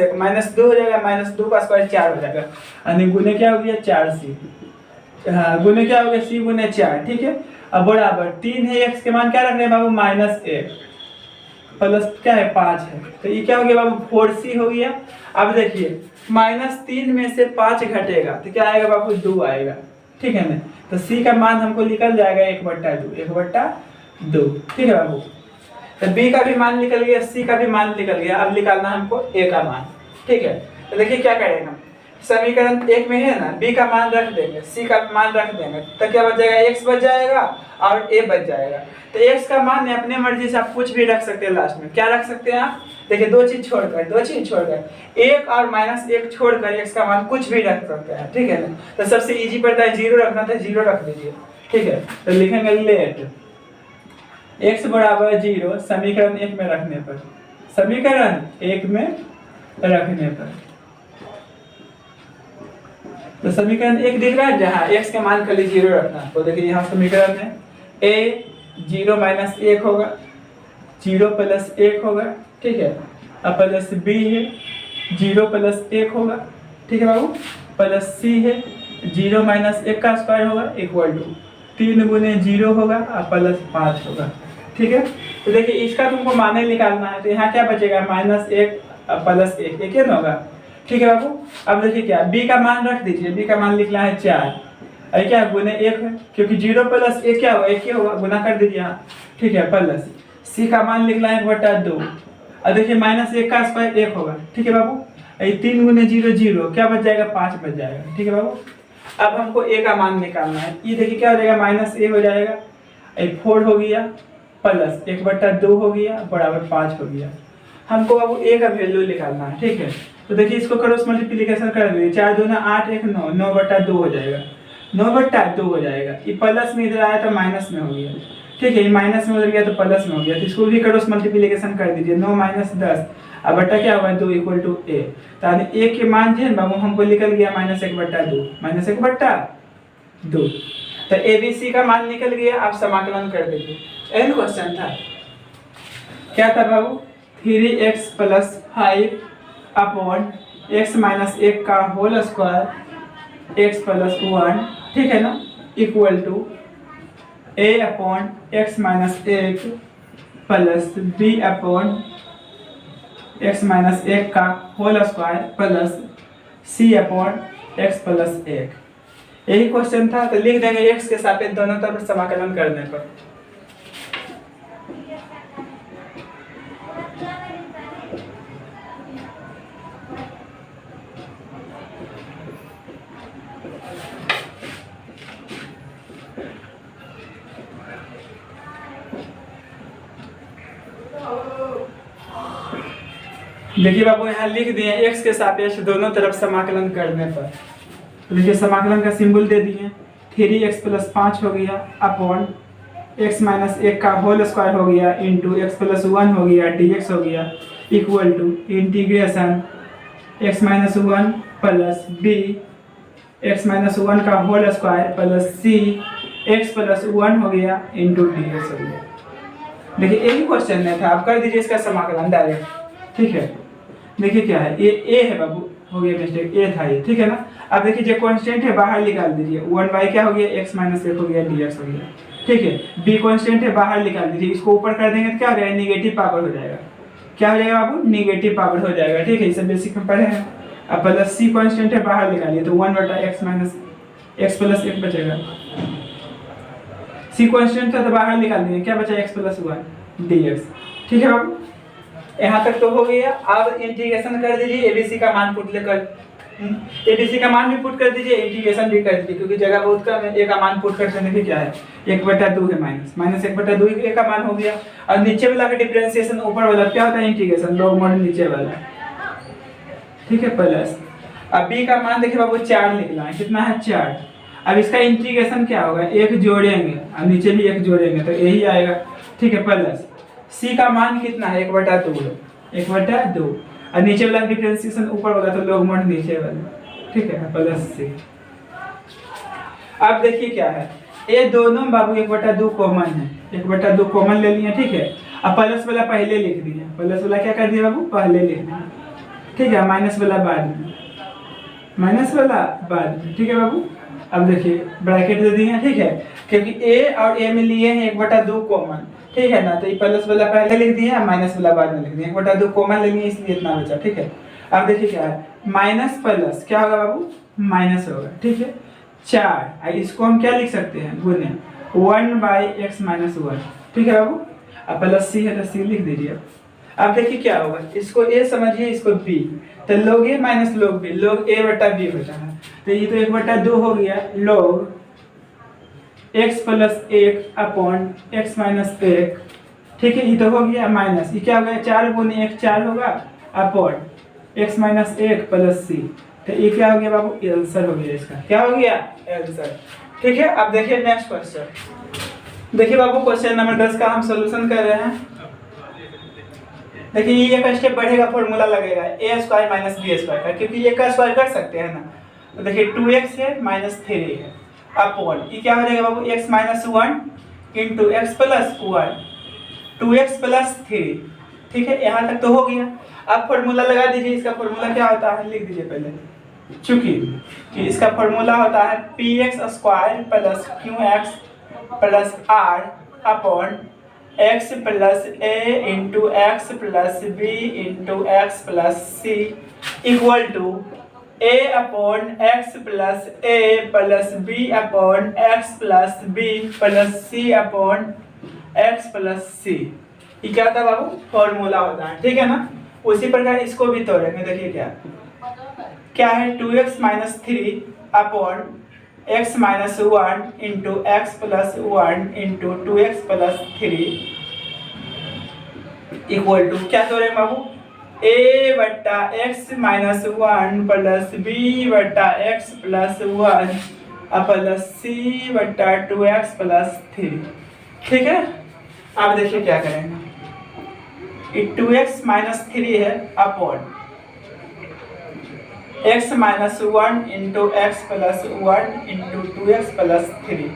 2 हो जाएगा, माइनस 2 का स्क्वायर 4 हो जाएगा, यानी गुने क्या हो गया 4c, हाँ गुने क्या हो गया c गुने 4, ठीक है। अब बराबर 3 है, x के मान क्या रख रहे हैं बाबू माइनस 1 प्लस क्या है 5 है, तो ये क्या हो गया बाबू 4c हो गया। अब देखिए माइनस 3 में से 5 घटेगा तो क्या आएगा बाबू 2 आएगा, ठीक है ना। तो c का मान हमको निकल जाएगा 1/2, ठीक है बाबू। तो b का भी मान निकल गया, c का भी मान निकल गया, अब निकालना हमको a का मान, ठीक है। तो देखिए क्या करेंगे समीकरण एक में है ना, बी का मान रख देंगे, सी का मान रख देंगे, तो क्या बच जाएगा, एक्स बच जाएगा और ए बच जाएगा। तो एक्स का मान अपने मर्जी से आप कुछ भी रख सकते हैं, लास्ट में क्या रख सकते हैं आप, देखिए दो चीज छोड़कर एक और -1 छोड़कर एक्स का मान कुछ भी रख सकते हैं, ठीक है ना। तो सबसे इजी पड़ता है 0 रखना, तो 0 रख दीजिए, ठीक है। तो लिखेंगे लेट x बराबर 0 समीकरण 1 में रखने पर, समीकरण 1 में रखने पर, तो समीकरण 1 दिख रहा है जहाँ x का मान खाली 0 रखना। तो देखिए यहाँ समीकरण है a 0 - 1 होगा, 0 + 1 होगा, ठीक है, अब प्लस b है 0 + 1 होगा, ठीक है बाबू, प्लस c है 0 - 1 का स्क्वायर होगा इक्वल टू 3 × 0 होगा और प्लस 5 होगा, ठीक है। तो देखिए इसका तुमको मान निकालना है, तो यहाँ क्या बचेगा, -1 + 1 एक ही ना होगा, ठीक है बाबू। अब देखिए क्या b का मान रख दीजिए, b का मान लिखना है 4, अरे क्या गुने 1 है, क्योंकि 0 + 1 क्या होगा, 1 ही होगा, गुना कर दीजिए यहाँ, ठीक है, प्लस c का मान लिखना है 1/2, और देखिए -1 का स्क्वायर 1 होगा, ठीक है बाबू। 3 × 0 0 क्या बच जाएगा, 5 बच जाएगा, ठीक है बाबू। अब हमको a का मान निकालना है, ये देखिए क्या हो जाएगा, -a हो जाएगा, 4 हो गया, प्लस 1/2 हो गया बराबर 5 हो गया। हमको अब a का वैल्यू निकालना है, ठीक है। तो देखिए इसको क्रॉस मल्टीप्लिकेशन कर दीजिए, 4 × 2 = 8, 1 9, 9/2 हो जाएगा, 9/2 हो जाएगा। ये प्लस में इधर आया तो माइनस में हो गया, ठीक है, ये माइनस में उधर गया तो प्लस में हो गया, तो इसको भी क्रॉस मल्टीप्लिकेशन कर दीजिए, 9 - 10 अब बट्टा क्या होगा 2 = a, तो a के मान जो है बाबू हमको निकल गया -1/2, -1/2, तो abc का मान निकल गया। आप समाकलन कर दीजिए, एन क्वेश्चन था, क्या था बाबू, 3x + 5 अपॉन x - 1 का होल स्क्वायर x + 1, ठीक है ना, equal to a upon x - 1 plus b upon x - 1 का whole square plus c upon x + 1, यही क्वेश्चन था। तो लिख देंगे x के सापेक्ष दोनों तरफ समाकलन करने पर, देखिए बाबू यहाँ लिख दिए x के सापेक्ष दोनों तरफ समाकलन करने पर, तो देखिए समाकलन का सिंबल दे दिए, 3x + 5 हो गया अपॉन x - 1 का होल स्क्वायर हो गया इंटू x + 1 हो गया dx हो गया equal to integration x - 1 plus b x - 1 का whole square plus c x + 1 हो गया इंटू dx हो गया। देखिए यही क्वेश्चन में था, आप कर दीजिए इसका समाकलन डायरेक्ट, ठीक है। देखिए क्या है, ये a है बाबू, हो गया मिस्टेक, a था ये, ठीक है ना। अब देखिए जो कांस्टेंट है बाहर निकाल दीजिए, 1/, क्या हो गया, x - 1 हो गया dx हो गया, ठीक है। b कांस्टेंट है बाहर निकाल दीजिए, इसको ऊपर कर देंगे तो क्या हो जाएगा, नेगेटिव पावर हो जाएगा, क्या हो जाएगा बाबू, नेगेटिव पावर हो जाएगा, ठीक है, इसे बेसिक में पढ़े हैं। अब प्लस c कांस्टेंट है बाहर निकालिए, तो 1/x - x + 1 बचेगा, c कांस्टेंट था तो बाहर निकाल दिए, क्या बचा, x + 1 dx, ठीक है बाबू। यहाँ तक तो हो गया। अब इंटीग्रेशन कर दीजिए, एबीसी का मान पुट लेकर, एबीसी का मान भी पुट कर दीजिए, इंटीग्रेशन भी कर दीजिए, क्योंकि जगह बहुत कम है। ए का मान पुट करते हैं, क्या है, 1/2 है, -1/2 ए का मान हो गया। और नीचे वाला का डिफरेंशिएशन, ऊपर वाला क्या होता है, इंटीग्रेशन, लॉग मॉड नीचे वाला, ठीक है, प्लस। अब बी का मान देखिए बाबू 4 निकला है, कितना है, 4। अब इसका इंटीग्रेशन क्या होगा, 1 जोड़ेंगे और नीचे भी 1 जोड़ेंगे तो यही आएगा, ठीक है, प्लस c का मान कितना है, 1/2 और नीचे वाला डिफरेंशिएशन ऊपर वाला तो लॉग मॉड नीचे वाला, ठीक है, प्लस c। अब देखिए क्या है, ये दोनों बाबू 1/2 कॉमन है, 1/2 कॉमन ले लिए, ठीक है। अब प्लस वाला पहले लिख दिया, प्लस वाला क्या कर दिया बाबू, पहले लिख दिया, ठीक है, माइनस वाला बाद में, ठीक है बाबू। अब देखिए ब्रैकेट दे दिए, ठीक है, क्योंकि a और a में लिए हैं 1/2 कॉमन, ठीक है ना, तो ये प्लस वाला पहले लिख दिया, माइनस वाला बाद में लिख दिया, 1/2 कॉमन ले लिए इसलिए इतना बचा, ठीक है। अब देखिए क्या है, माइनस प्लस क्या होगा बाबू, माइनस होगा, ठीक है, 4। इसको हम क्या लिख सकते हैं, गुने 1/x - 1, ठीक है बाबू। अब प्लस c है तो c लिख दीजिए। अब देखिए क्या होगा, इसको a समझिए, इसको b, तो log a minus log b, log a बटा b होता है। तो ये तो 1/2 हो गया log x plus 1 upon x minus 1, ठीक है। ये तो हो गया माइनस, ये क्या हो गया 4 गुने 1 4 होगा upon x minus 1 plus c। तो ये क्या हो गया बाबू, आंसर हो गया इसका, क्या हो गया आंसर, ठीक है। अब देखिए नेक्स्ट क्वेश्चन, देखिए बाबू क्वेश्चन नंबर 10 का हम सॉल्यूशन कर रहे हैं। देखिए ये एक स्टेप बढ़ेगा, फॉर्मूला लगेगा a square minus b square का, क्योंकि ये का स्क्वायर कर सकते हैं ना। तो देखिए 2x है माइनस 3 है अपॉन ये क्या हो जाएगा बाबू x minus 1 into x plus 1 2x plus 3, ठीक है। यहाँ तक तो हो गया। अब फॉर्मूला लगा दीजिए, इसका फॉर्मूला क्या होता है लिख दीजिए पहले, चूंकि कि इसका फॉर्मूला होता है px स्क्वायर plus qx plus r upon x plus a into x plus b into x plus c equal to a upon x plus a plus b upon x plus b plus c upon x plus c। ये क्या था बाबू, formula होता है, ठीक है ना। उसी प्रकार इसको भी तोड़ेंगे। देखिए क्या है 2x minus 3 upon x minus 1 into x plus 1 into 2x plus 3 equal to क्या तोड़ेंगे बाबू a बट्टा एक्स माइनस 1 प्लस b बट्टा एक्स प्लस 1 प्लस c बट्टा 2x प्लस 3, ठीक है। अब देखिए क्या करेंगे, 2x माइनस 3 है upon x minus 1 into x plus 1 into 2x plus 3,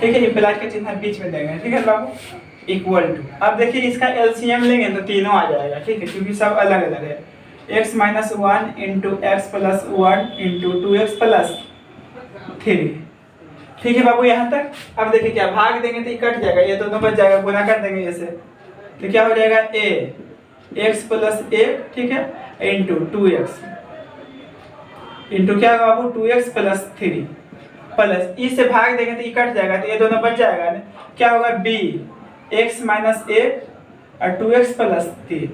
ठीक है। ये प्लस का चिन्ह बीच में देंगे, ठीक है बाबू, इक्वल टू। अब देखिए इसका एलसीएम लेंगे तो तीनों आ जाएगा, ठीक है, क्योंकि सब अलग अलग है। x minus 1 into x plus 1 into 2x plus 3, ठीक है बाबू यहाँ तक। अब देखिए क्या भाग देंगे तो ये कट जाएगा, ये दोनों बच जाएगा, गुना कर देंगे ऐसे तो क्या हो जाएगा a x प्लस 1, ठीक है, इंटू 2x इंटू क्या होगा बाबू 2x प्लस 3 प्लस ई से भाग देंगे तो ये कट जाएगा, तो ये दोनों बच जाएगा ना। क्या होगा b x माइनस 1 और 2x प्लस 3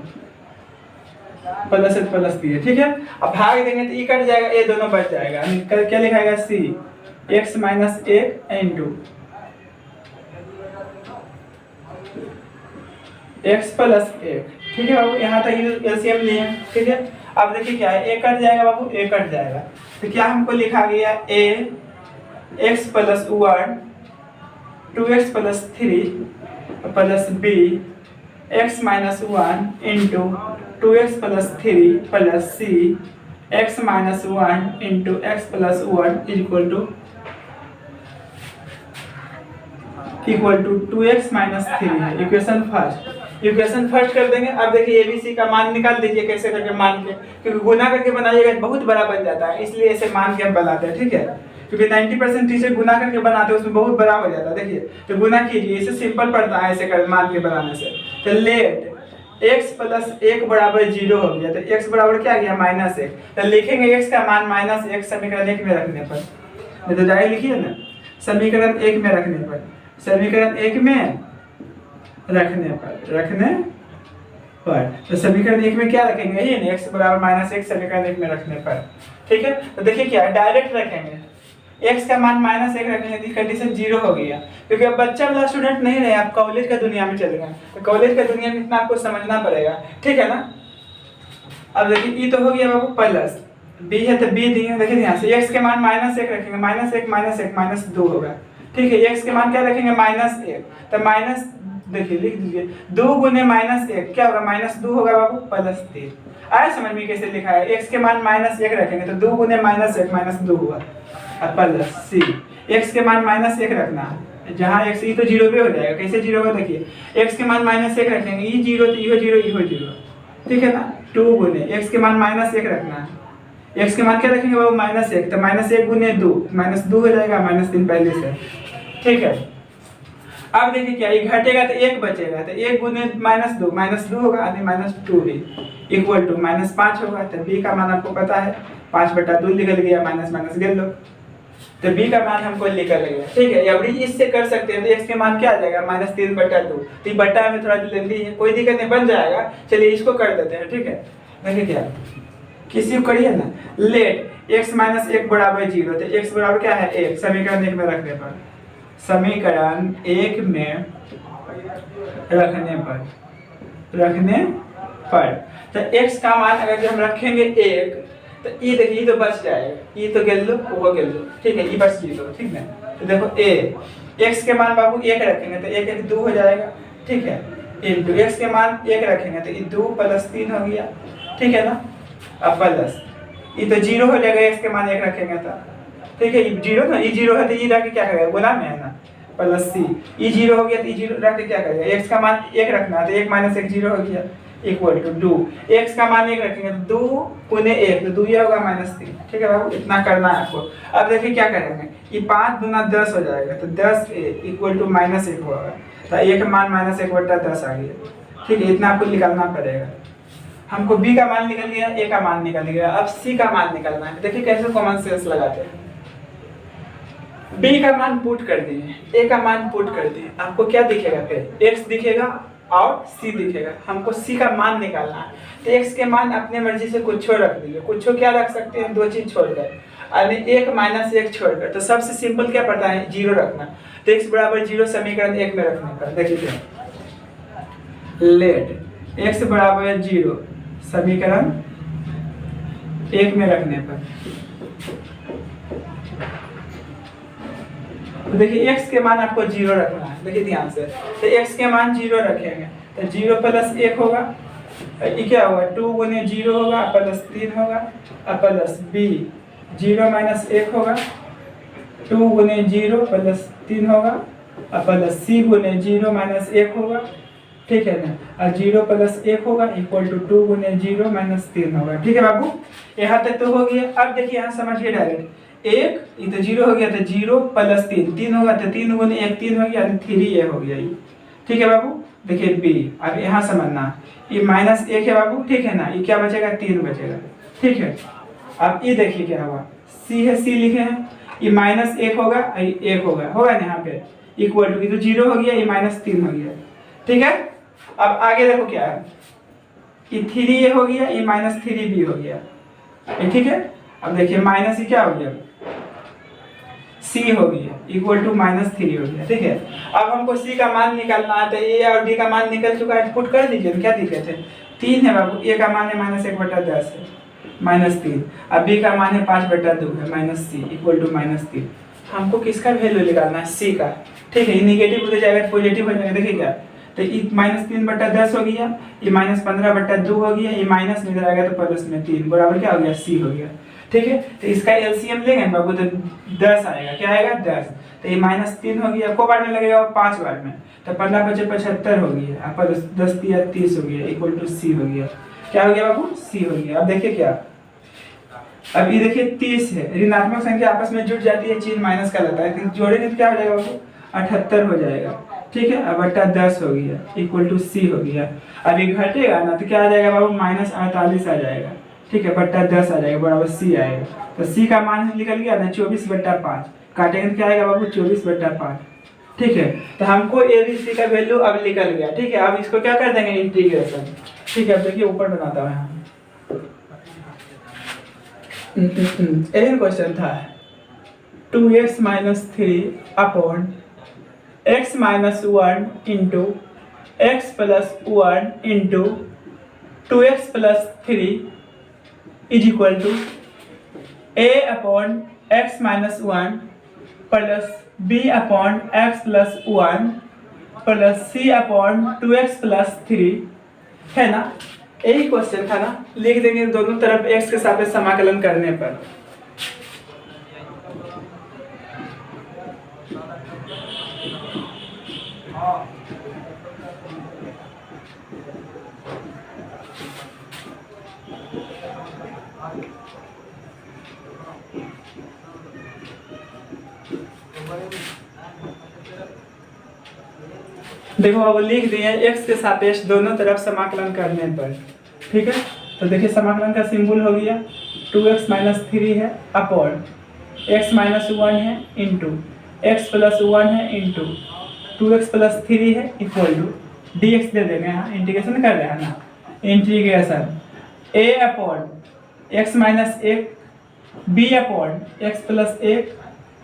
प्लस प्लस 3, ठीक है। अब भाग देंगे तो ये कट जाएगा, ये दोनों बच जाएगा। क्या लिखाएगा c x minus 1 into x plus 1, ठीक है बाबू। यहाँ तक एलसीएम लिए, ठीक है। अब देखिए क्या है, a कट जाएगा बाबू, a कट जाएगा, तो क्या हमको लिखा गया a x plus 1 2x plus 3 plus b x minus 1 into 2x plus 3 plus c x minus 1 into x plus 1 equal to 2x minus 3 equation first कर देंगे। अब देखिए एबीसी का मान निकाल दीजिए, कैसे करके मान के, क्योंकि गुना करके बनाइएगा बहुत बड़ा बन जाता है, इसलिए ऐसे मान के हम बनाते हैं, ठीक है। क्योंकि 90% चीजें गुना करके बनाते हैं उसमें बहुत बड़ा हो जाता है। देखिए तो गुना कीजिए, इससे सिंपल पड़ता है ऐसे कर मान के बनाने से। तो लेट x प्लस 1 बराबर 0 हो गया, तो x बराबर क्या गया -1, तो लिखेंगे x का मान -1 समीकरण 1 में रखने पर, नहीं तो डायरेक्ट लिखिए ना, समीकरण 1 में रखने पर, समीकरण 1 में रखने पर तो समीकरण 1 में क्या रखेंगे, ये ना x बराबर -1 समीकरण 1 में रखने पर, ठीक है। तो देखिए क्या डायरेक्ट रखेंगे, x का मान -1 रखेंगे तो कंडीशन 0 हो गया, क्योंकि अब बच्चा वाला स्टूडेंट नहीं रहे, आप कॉलेज का दुनिया में चले गए, तो कॉलेज का दुनिया में इतना आपको समझना पड़ेगा, ठीक है ना। अब देखिए e तो हो गया बाबू प्लस b है तो b दिए, देखिए यहाँ से x के मान -1 रखेंगे, -1 -2 होगा, ठीक है। x के मान क्या रखेंगे -1, तो माइनस देखिए लिख दीजिए 2 गुने -1 क्या होगा -2 होगा बाबू +3। आया समझ में कैसे लिखा है, x के मान -1 रखेंगे तो 2 गुने -1 -2 हुआ प्लस c, x के मान -1 रखना है, जहाँ x ई तो 0 पे हो जाएगा, कैसे 0 होगा देखिए, x के मान -1 रखेंगे, ई 0 तो इहो 0, ठीक है ना। 2 गुने x के मान -1 रखना है, x के मान क्या रखेंगे बाबू -1, तो -1 गुने 2 -2 हो जाएगा, -3 पहले से, ठीक है। अब देखिए क्या ये घटेगा तो 1 बचेगा, तो 1 गुने -2 होगा, यानी -2 भी इक्वल टू -5 होगा। तो b का मान आपको पता है 5/2 निकल गया, माइनस गिन लो, तो b का मान हमको निकल गया, ठीक है। अब इससे कर सकते हैं, तो x के मान क्या आ जाएगा -3/2, तो बट्टा में थोड़ा जल्दी है, कोई दिक्कत नहीं, बन जाएगा। चलिए इसको कर देते हैं, ठीक है। देखिए क्या किसी को करिए ना, लेट x माइनस 1 बराबर 0, तो x बराबर क्या है 1, समीकरण 1 में रखने पर, समीकरण 1 में रखने पर तो x का मान अगर जब हम रखेंगे 1, तो ये देखिए तो बच जाएगा, ये तो गिन लो, वो गिन लो, ठीक है, ये बच जीरो, ठीक है। तो देखो x के मान बाबू 1 रखेंगे तो 1 1 2 हो जाएगा, ठीक है, इंटू x के मान 1 रखेंगे तो ये 2 + 3 हो गया, ठीक है ना। अब प्लस ये तो 0 हो जाएगा, x के मान 1 रखेंगे तो, ठीक है, ये 0 ना, ये 0 है तो ये रख के क्या करेगा, गुना में है ना, प्लस c, ये 0 हो गया तो ये 0 रख के क्या करेगा, x का मान 1 रखना है तो 1 - 1 0 हो गया, इक्वल टू 2, x का मान 1 रखेंगे तो 2 × 1 तो 2 ये होगा -3, ठीक है बाबू, इतना करना है आपको। अब देखिए क्या करेंगे, ये 5 दूना 10 हो जाएगा तो 10 इक्वल टू -1 होगा, तो a का मान -1/10 आ गया, ठीक है, इतना आपको निकालना पड़ेगा। हमको b का मान निकल गया, a का मान निकल गया, अब c का मान निकालना है। देखिए कैसे कॉमन सेंस लगाते हैं, b का मान पुट कर दिए, a का मान पुट कर दिए, आपको क्या दिखेगा, फिर x दिखेगा और c दिखेगा। हमको c का मान निकालना है, तो x के मान अपने मर्जी से कुछ रख दीजिए, कुछ क्या रख सकते हैं, 2 चीज छोड़कर, यानी 1 - 1 छोड़कर, तो सबसे सिंपल क्या पड़ता है, 0 रखना, तो x बराबर 0 समीकरण 1 में रखने पर, देखिए लेट x बराबर 0 समीकरण 1 में रखने पर, तो देखिए x के मान आपको 0 रखना है, देखिए ध्यान से, तो x के मान 0 रखेंगे तो 0 + 1 होगा, ये क्या होगा 2 × 0 होगा प्लस 3 होगा, प्लस b 0 - 1 होगा, 2 × 0 प्लस 3 होगा, प्लस c × 0 - 1 होगा, ठीक है ना, और 0 + 1 होगा इक्वल टू 2 × 0 - 3 होगा, ठीक है बाबू, यहाँ तक तो हो गया। अब देखिए यहाँ समझिए डायरेक्ट, 1 ये तो 0 हो गया तो 0 + 3 3 होगा, तो 3 × 1 3 हो गया, 3a हो गया ये, ठीक है बाबू। देखिए b, अब यहाँ समझना, ये -1 है बाबू, ठीक है ना, ये क्या बचेगा 3 बचेगा, ठीक है। अब ये देखिए क्या हुआ, c है, c लिखे हैं, ये -1 होगा, ये 1 होगा ना यहाँ पे, इक्वल टू, ये तो 0 हो गया, ये -3 हो गया, ठीक है। अब आगे देखो क्या है, ये 3a हो गया, ये -3b हो गया, ठीक है। अब देखिए माइनस क्या हो गया, c हो गया इक्वल टू -3 हो गया, ठीक है। अब हमको c का मान निकालना है, तो a और d का मान निकल चुका है, पुट कर दीजिए, क्या दिखे थे 3 है बाबू, a का मान है -1/10 है -3, अब b का मान है 5/2 है -c इक्वल टू -3। हमको किसका वैल्यू निकालना है, c का, ठीक है। ये नेगेटिव हो जाएगा पॉजिटिव हो जाएगा, देखिए क्या, तो ये -3/10 हो गया, ये -15/2 हो गया, ये माइनस में इधर आएगा तो प्लस में 3 बराबर क्या हो गया, c हो गया, ठीक है। तो इसका एलसीएम लेंगे बाबू तो 10 आएगा, क्या आएगा 10, तो ये -3 हो गया, को बार में लगेगा 5 बार में, तो 15 × 5 = 75 हो गया, अब 10 × 3 = 30 हो गया इक्वल टू c हो गया, क्या हो गया बाबू, c हो गया। अब देखिए क्या, अब ये देखिए 30 है, ऋणात्मक संख्या आपस में जुड़ जाती है, चिन्ह माइनस का लगता है, जोड़ेंगे तो क्या हो जाएगा बाबू 78 हो जाएगा, ठीक है। अब 10 हो गया इक्वल टू c हो गया। अब ये घटेगा ना तो क्या आ जाएगा बाबू -48 आ जाएगा, ठीक है, 10 आ जाएगा बराबर c आएगा, तो c का मान निकल गया ना 24/5, काटेंगे तो क्या आएगा बाबू 24/5, ठीक है। तो हमको a b c का वैल्यू अब निकल गया, ठीक है। अब इसको क्या कर देंगे इंटीग्रेशन, ठीक है। अब देखिए ऊपर बनाता हूँ यहाँ, एक क्वेश्चन था 2x - 3 upon x - 1 into x + 1 into 2x + 3 is equal to a upon x - 1 plus b upon x + 1 plus c upon 2x + 3 है ना, यही क्वेश्चन था ना। लिख देंगे दोनों तरफ x के सापेक्ष समाकलन करने पर, देखो अब लिख दिए x के सापेक्ष दोनों तरफ समाकलन करने पर, ठीक है। तो देखिए समाकलन का सिंबल हो गया 2x - 3 है अपॉन x - 1 है इंटू x + 1 है इंटू 2x + 3 है इक्वल टू dx दे देंगे, यहाँ इंटीग्रेशन कर रहे हैं ना, integration a upon x minus एक, बी अपॉन एक्स प्लस एक,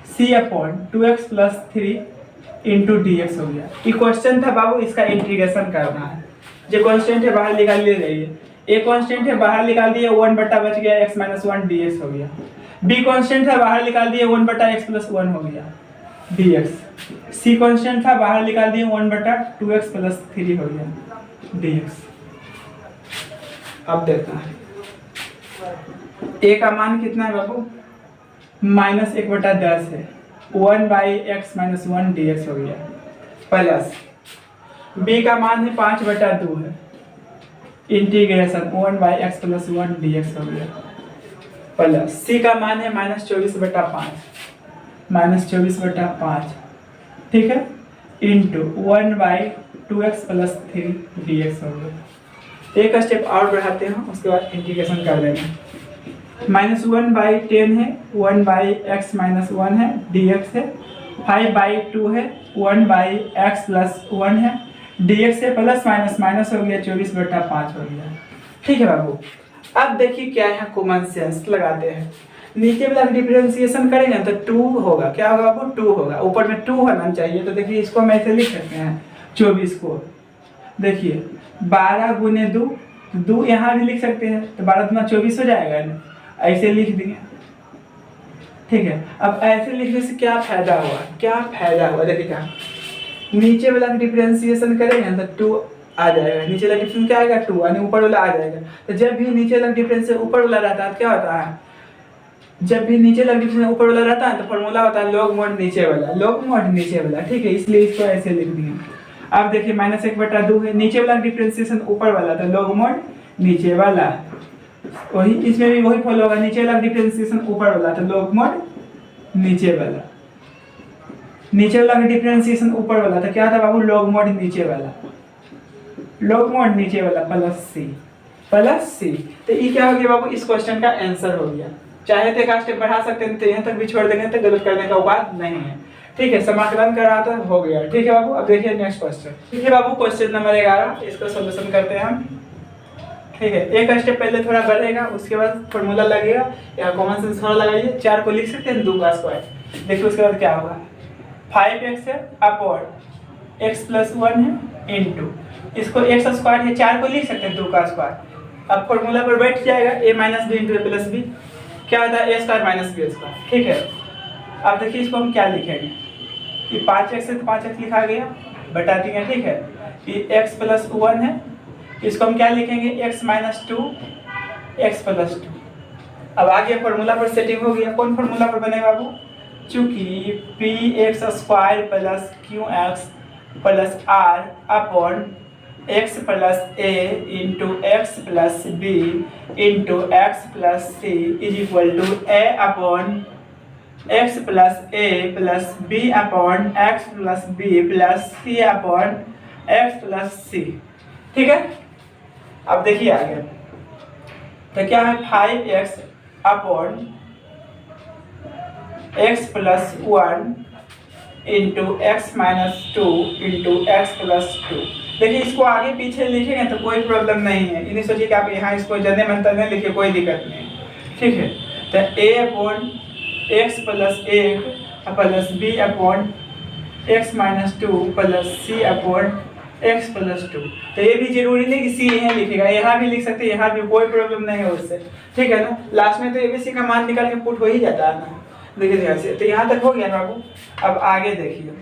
C upon 2x plus 3 into D x हो गया। ये क्वेश्चन था बाबू, इसका इंटीग्रेशन करना है। जो कॉन्स्टेंट है बाहर निकाल ले रही है, ए कॉन्स्टेंट है बाहर निकाल दिए 1 बटा बच गया x माइनस 1 डी एक्स हो गया। बी कॉन्स्टेंट था बाहर निकाल दिए 1 बटा x प्लस 1 हो गया डी एक्स। सी कॉन्स्टेंट था बाहर निकाल दिए 1 बटा 2x प्लस 3 हो गया डी एक्स। अब देखना है ए का मान कितना है बाबू, माइनस 1 बटा 10 है, 1 by x minus 1 D x हो गया, प्लस बी का मान है 5 बटा 2 है, integration 1 by x plus 1 D x हो गया, प्लस सी का मान है माइनस 24 बटा 5, माइनस 24 बटा 5, ठीक है, into 1 by 2x plus 3 D x हो गया। एक स्टेप और बढ़ाते हैं, उसके बाद इंटीग्रेशन कर देंगे। माइनस 1 बाई 10 है, 1 बाई एक्स माइनस 1 है, डी एक्स है, 5 बाई 2 है, 1 बाई एक्स प्लस 1 है, डी एक्स से प्लस माइनस माइनस हो गया, 24 बटा 5 हो गया। ठीक है बाबू, अब देखिए क्या है, कॉमन सेंस लगाते हैं। नीचे वाला डिफरेंशिएशन करेंगे तो 2 होगा, क्या होगा बाबू, 2 होगा, ऊपर में 2 होना चाहिए। तो देखिए इसको हम ऐसे लिख सकते हैं 24 को, देखिए 12 गुने 2, 2 यहाँ भी लिख सकते हैं, तो 12 गुना 24 हो जाएगा ना, ऐसे लिख देंगे। ठीक है, अब ऐसे लिखने से क्या फायदा हुआ, क्या फायदा हुआ, देखिए क्या, नीचे वाला डिफरेंशिएशन करेंगे तो 2 आ जाएगा, नीचे वाला डिफरेंस क्या आएगा 2, यानी ऊपर वाला आ जाएगा। तो जब भी नीचे वाला डिफरेंस ऊपर वाला रहता है क्या होता है, जब भी नीचे वाला डिफरेंस ऊपर वाला रहता है तो फॉर्मूला होता है लॉग मोड नीचे वाला, लॉग मोड नीचे वाला। ठीक है, इसलिए इसको ऐसे लिख दिए। अब देखिए माइनस 1 बटा 2 है, नीचे वाला डिफरेंशिएशन ऊपर वाला तो लॉग मोड नीचे वाला, वही इसमें भी वही फॉलो होगा, नीचे वाला डिफरेंशिएशन ऊपर वाला तो लॉग मोड नीचे वाला, नीचे वाला डिफरेंशिएशन ऊपर वाला तो क्या था बाबू, लॉग मोड नीचे वाला, लॉग मोड नीचे वाला प्लस सी। तो ये क्या हो गया बाबू, इस क्वेश्चन का आंसर हो गया। चाहे तो एक स्टेप बढ़ा सकते हैं, तो यहाँ तक भी छोड़ देंगे तो गलत करने का बात नहीं है। ठीक है, समाकलन करा तो हो गया। ठीक है बाबू, अब देखिए नेक्स्ट क्वेश्चन। ठीक है बाबू, क्वेश्चन नंबर 11, इसको सोल्यूशन करते हैं हम। ठीक है, एक स्टेप पहले थोड़ा बढ़ेगा, उसके बाद फॉर्मूला लगेगा या कॉमन सेंस थोड़ा लगाइए। 4 को लिख सकते हैं 2 का स्क्वायर, देखिए उसके बाद क्या होगा, 5x है अपॉन x प्लस 1 है इंटू, इसको x स्क्वायर है, 4 को लिख सकते हैं 2 का स्क्वायर। अब फॉर्मूला पर बैठ जाएगा a minus b into a plus b, क्या होता है a square minus b square. ठीक है, अब देखिए इसको हम क्या लिखेंगे, ये 5x है तो 5x लिखा गया, बटा देंगे। ठीक है, ये x प्लस 1 है, इसको हम क्या लिखेंगे, x माइनस 2 x प्लस 2। अब आगे फॉर्मूला पर सेटिंग हो गया, कौन फॉर्मूला पर बनेगा बाबू, चूंकि P x square plus Q x plus R upon x plus A into x plus B into x plus C is equal to A upon x plus A plus B upon x plus B plus C upon x plus C. ठीक है, अब देखिए आगे तो क्या है, 5x upon x plus 1 into x minus 2 into x plus 2। देखिए इसको आगे पीछे लिखेंगे तो कोई प्रॉब्लम नहीं है, इन्हें सोचिए कि आप यहाँ इसको जने मन तने लिखिए, कोई दिक्कत नहीं। ठीक है, तो a upon x plus 1 plus B upon x minus 2 plus C upon x plus 2। तो ये भी जरूरी नहीं कि सी यहाँ लिखेगा, यहाँ भी लिख सकते हैं, यहाँ भी कोई प्रॉब्लम नहीं है उससे। ठीक है ना, लास्ट में तो एबीसी का मान निकाल के पुट हो ही जाता है ना। देखिए ध्यान से, तो यहाँ तक हो गया बाबू। अब आगे देखिए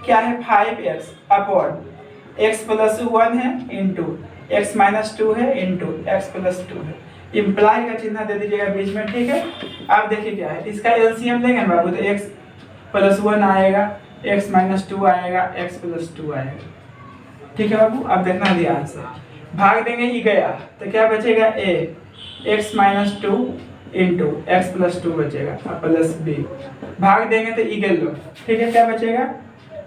क्या है, 5x अपॉन एक्स प्लस 1 है इंटू एक्स माइनस 2 है इंटू एक्स प्लस 2 है, इम्प्लाई का चिन्ह दे दीजिएगा बीच में। ठीक है, अब देखिए क्या है, इसका एलसीएम लेंगे बाबू तो एक्स प्लस 1 आएगा, एक्स माइनस 2 आएगा, एक्स प्लस 2 आएगा। ठीक है बाबू, अब देखना ध्यान से, भाग देंगे ये गया तो क्या बचेगा, A x minus 2 into x plus 2 बचेगा प्लस बी, भाग देंगे तो ई गल लो। ठीक है, क्या बचेगा,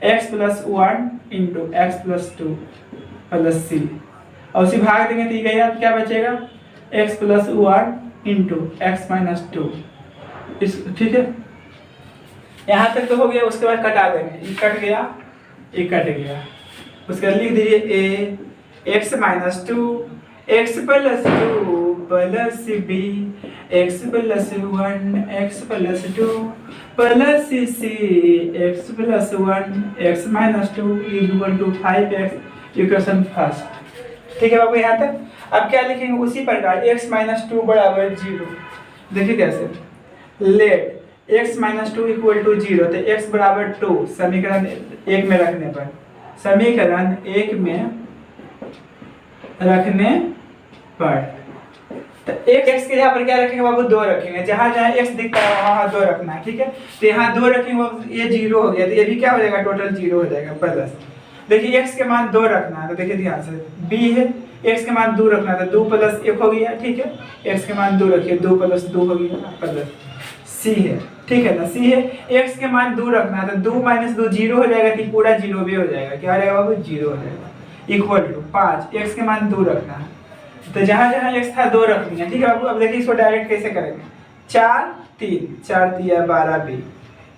x plus 1 into x plus 2 plus C, और उसी भाग देंगे तो ई गया, क्या बचेगा, x plus 1 into x minus 2। इस ठीक है, यहाँ तक तो हो गया, उसके बाद कटा देंगे, ये कट गया, ये कट गया, उसके बाद लिख दीजिए A x minus 2 x plus 2 plus B x plus 1 x plus 2 plus c x plus 1 x minus 2 equal to 5x equation first. ठीक है बाबू यहाँ तक। अब क्या लिखेंगे उसी प्रकार x माइनस 2 बराबर 0। देखिए कैसे, let x minus 2 equal to 0, तो x बराबर 2 समीकरण 1 में रखने पर, समीकरण 1 में रखने पर तो x के यहाँ पर क्या रखेंगे बाबू, 2 रखेंगे। जहाँ जहाँ x दिखता है वहाँ 2 रखना है। ठीक है, तो यहाँ 2 रखेंगे, ये 0 हो गया, तो ये भी क्या हो जाएगा, टोटल 0 हो जाएगा प्लस। देखिए x के मान 2 रखना है, तो देखिए ध्यान से b है, x के मान 2 रखना है, तो 2 प्लस 1 हो गया। ठीक है, x के मान 2 रखिए, 2 प्लस 2 हो गया प्लस c है। ठीक है ना, c है, x के मान 2 रखना है, तो 2 माइनस 2 0 हो जाएगा, कि पूरा 0 भी हो जाएगा। क्या हो जाएगा बाबू, 0 हो जाएगा। इक्वल टू 5, x के मान 2 रखना है, तो जहाँ जहाँ x था 2 रख दिया। ठीक है बाबू, अब देखिए इसको डायरेक्ट कैसे करेंगे, 4 3 4 3 12 b।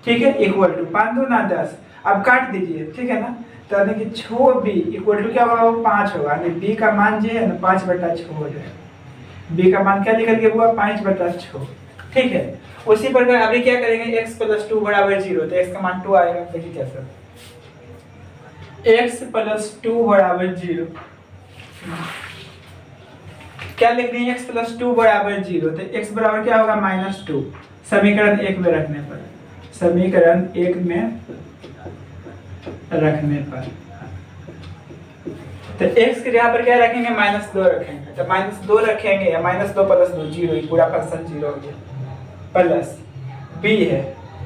ठीक है, इक्वल टू 5 2 ना 10। अब काट दीजिए। ठीक है ना, तो देखिए 6 b इक्वल टू क्या होगा, 5 होगा। b का मान जो है ना 5/6 हो जाएगा। b का मान क्या निकल के हुआ, 5/6। ठीक है, उसी प्रकार अभी क्या करेंगे, x प्लस 2 बराबर 0, तो x का मान 2 आएगा। देखिए कैसे, x प्लस 2 बराबर 0, क्या लिख देंगे, x प्लस 2 बराबर 0, तो x बराबर क्या होगा, -2 समीकरण 1 में रखने पर, समीकरण 1 में रखने पर। तो x के यहाँ पर क्या रखेंगे, -2 रखेंगे, तो -2 रखेंगे, या -2 प्लस 2 0, पूरा फंक्शन 0 हो गया, प्लस b है।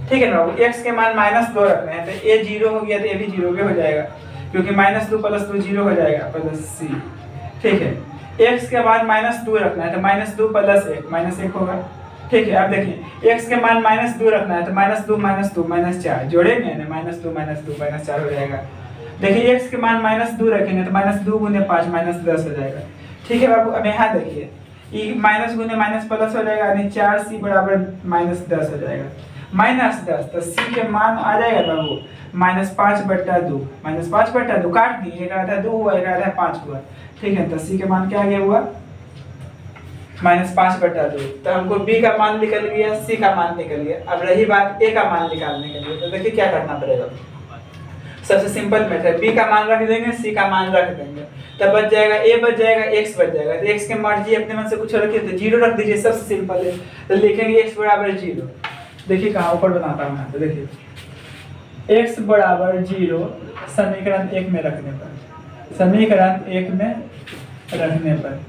ठीक है ना, x के मान -2 रखना है, तो a 0 हो गया, तो a भी 0 भी हो जाएगा, क्योंकि -2 प्लस 2 0 हो जाएगा, प्लस c। ठीक है, x के मान -2 रखना है, तो -2 प्लस 1 -1 होगा। ठीक है, अब देखिए x के मान -2 रखना है, तो -2 -2 -4 जोड़ेंगे ना, -2 -2 -4 हो जाएगा। देखिए x के मान -2 रखेंगे, तो -2 गुने 5 -10 हो जाएगा। ठीक है बाबू, अब यहाँ देखिए ये माइनस गुने माइनस प्लस हो जाएगा, यानी 4c बराबर -10 हो जाएगा। -10, तो c के मान आ जाएगा बाबू -5/2, -5/2 काट दिए, एक आधा 2 हुआ, एक आधा 5 हुआ। ठीक है, तो c के मान क्या आ गया हुआ, -5/2। तो हमको b का मान निकल गया, c का मान निकल गया। अब रही बात a का मान निकालने के लिए, तो देखिए क्या करना पड़ेगा। सबसे सिंपल मेथड, b का मान रख देंगे, c का मान रख देंगे, तब बच जाएगा a बच जाएगा, x बच जाएगा। तो x के मर्जी अपने मन से कुछ रखिए, तो 0 रख दीजिए, सबसे सिंपल है। तो लिखेंगे x बराबर 0। देखिए कहाँ ऊपर बनाता हूँ, तो देखिए x बराबर 0 समीकरण 1 में रखने पर, समीकरण 1 में रखने पर,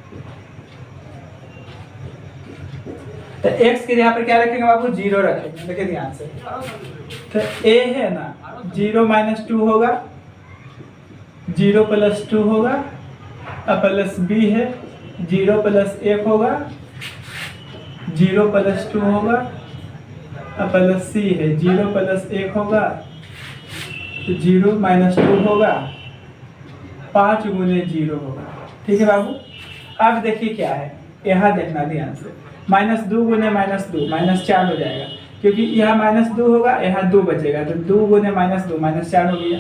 तो x के यहाँ पर क्या रखेंगे बाबू, 0 रखेंगे। देखिए ध्यान से, तो a है ना 0 - 2 होगा, 0 + 2 होगा, और प्लस b है 0 + 1 होगा, 0 + 2 होगा, और प्लस c है 0 + 1 होगा, तो 0 - 2 होगा, 5 गुने 0 होगा। ठीक है बाबू, अब देखिए क्या है, यहाँ देखना ध्यान से, -2 गुने -2 -4 हो जाएगा, क्योंकि यहाँ -2 होगा, यहाँ 2 बचेगा, तो 2 गुने -2 -4 हो गया।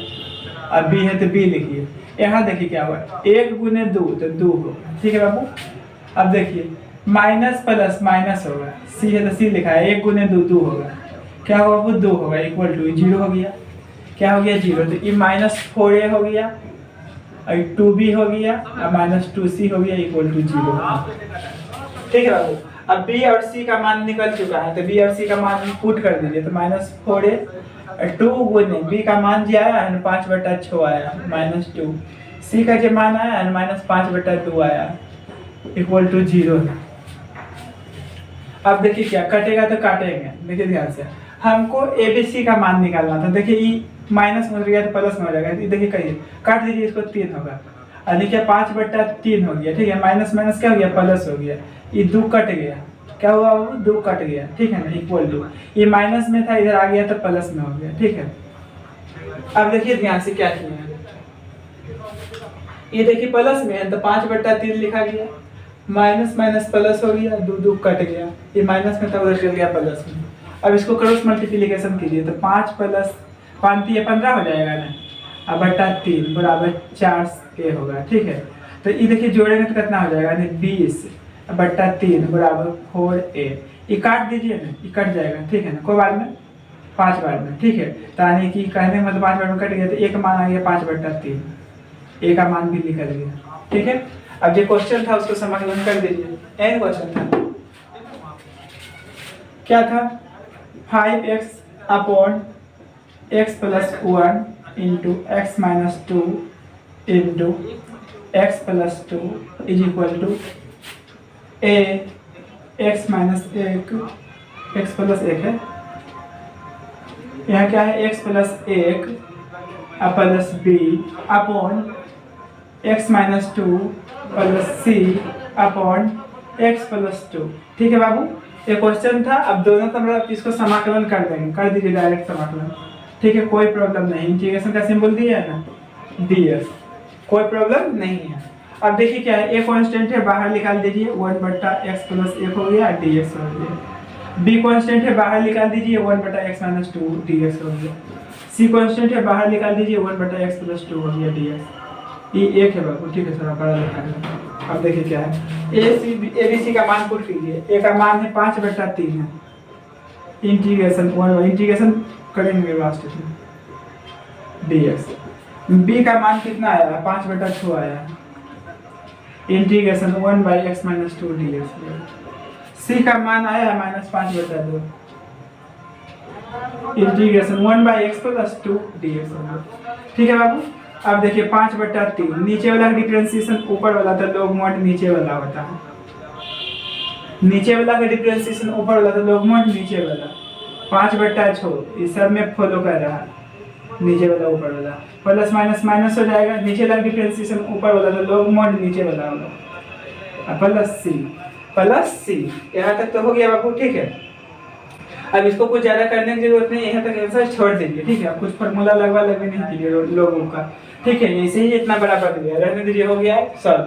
अब b है तो b लिखिए। यहाँ देखिए क्या हुआ, 1 गुने 2 तो 2 होगा। ठीक है बाबू, अब देखिए माइनस प्लस माइनस होगा, c है तो c लिखा है, 1 गुने 2 2 होगा, क्या होगा बाबू, 2 होगा, इक्वल टू 0 हो गया। क्या हो गया, 0, तो ये -4a हो गया, और 2b हो गया, और -2c हो गया, इक्वल टू 0। ठीक है बाबू, अब b और c का मान निकल चुका है, तो b और c का मान पुट कर दीजिए, तो -4a, 2 गुने b का मान जो आया है 5/6 आया, -2, c का जो मान आया है -5/2 आया, इक्वल टू 0। अब देखिए क्या कटेगा, तो काटेंगे। देखिए ध्यान से, हमको abc का मान निकालना था। देखिए ये माइनस में हो गया तो प्लस में हो जाएगा, देखिए कहिए काट दीजिए, इसको 3 होगा, और देखिए 5/3 हो गया। ठीक है, माइनस माइनस क्या हो गया, प्लस हो गया, ये 2 कट गया, क्या हुआ वो 2 कट गया। ठीक है ना, इक्वल टू ये माइनस में था, इधर आ गया तो प्लस में हो गया। ठीक है, अब देखिए ध्यान से क्या किया है, ये देखिए प्लस में है तो 5/3 लिखा गया, माइनस माइनस प्लस हो गया, 2 2 कट गया, ये माइनस में था उधर चल गया प्लस में। अब इसको क्रॉस मल्टीप्लिकेशन कीजिए, तो 5 + 5 × 15 हो जाएगा ना, अब /3 = 4a होगा। ठीक है, तो ये देखिए जोड़ेंगे तो कितना हो जाएगा, 20, बट्टा 3 बराबर 4a। ये काट दीजिए ना, ये कट जाएगा, ठीक है ना, कोई बात में 5 बार में, ठीक है। तो यानी कि कहने मतलब 5 बार में कट गया तो एक मान आ गया 5/3, ए का मान भी निकल गया, ठीक है। अब जो क्वेश्चन था उसको समाकलन कर दीजिए। एन क्वेश्चन था, क्या था, 5x/x + 1 into x - 2 into x + 2 is equal to a x - 1 x + 1 है, यहाँ क्या है x + 1 plus b upon x - 2 plus c upon x + 2, ठीक है बाबू। ये क्वेश्चन था। अब दोनों तरफ इसको समाकलन कर देंगे, कर दीजिए डायरेक्ट समाकलन, ठीक है, कोई प्रॉब्लम नहीं। इंटीग्रेशन का सिंबल दिया है ना, ds, कोई प्रॉब्लम नहीं है। अब देखिए क्या है, a कांस्टेंट है, बाहर निकाल दीजिए, 1/x + 1 हो गया, dx हो गया। b कांस्टेंट है, बाहर निकाल दीजिए, 1/x - 2 dx हो गया। c कांस्टेंट है, बाहर निकाल दीजिए, 1/x + 2 हो गया dx। ये एक है बाबू, ठीक है, थोड़ा बड़ा लिखा है। अब देखिए क्या है, ABC का मान पुट कीजिए। a का मान है 5/3 है, इंटीग्रेशन करेंगे लास्ट में dx। b का मान कितना आया, 5/6 आया, इंटीग्रेशन 1/x - 2 dx। c का मान आया -5/2, इंटीग्रेशन 1/x + 2 dx, ठीक है बाबू। अब देखिए 5/3, नीचे वाला डिफरेंशिएशन ऊपर वाला था, log mod नीचे वाला होता है, नीचे वाला का डिफरेंशिएशन ऊपर वाला था, log mod नीचे वाला। 5/6 इस सब में फॉलो कर रहा है, नीचे वाला ऊपर वाला, प्लस माइनस माइनस हो जाएगा, नीचे वाला डिफरेंशिएशन ऊपर वाला था, log mod नीचे वाला होगा, प्लस सी। यहाँ तक तो हो गया बाबू, ठीक है। अब इसको कुछ ज्यादा करने की जरूरत नहीं, यहाँ तक आंसर छोड़ दीजिए, ठीक है। अब कुछ फार्मूला लगवा नहीं कीजिए लोगों का, ठीक है। ऐसे ही इतना बड़ा पड़ गया, रहने दीजिए, हो गया है सॉल्व।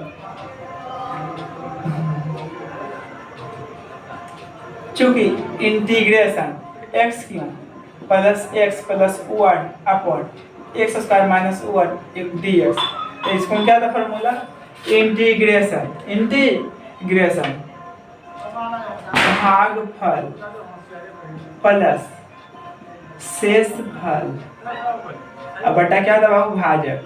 चूंकि integration x³ + x + 1 upon x² - 1 dx, तो इसको क्या था फार्मूला, इंटीग्रेशन भागफल प्लस शेषफल अब बटा क्या था बाबू, भाजक।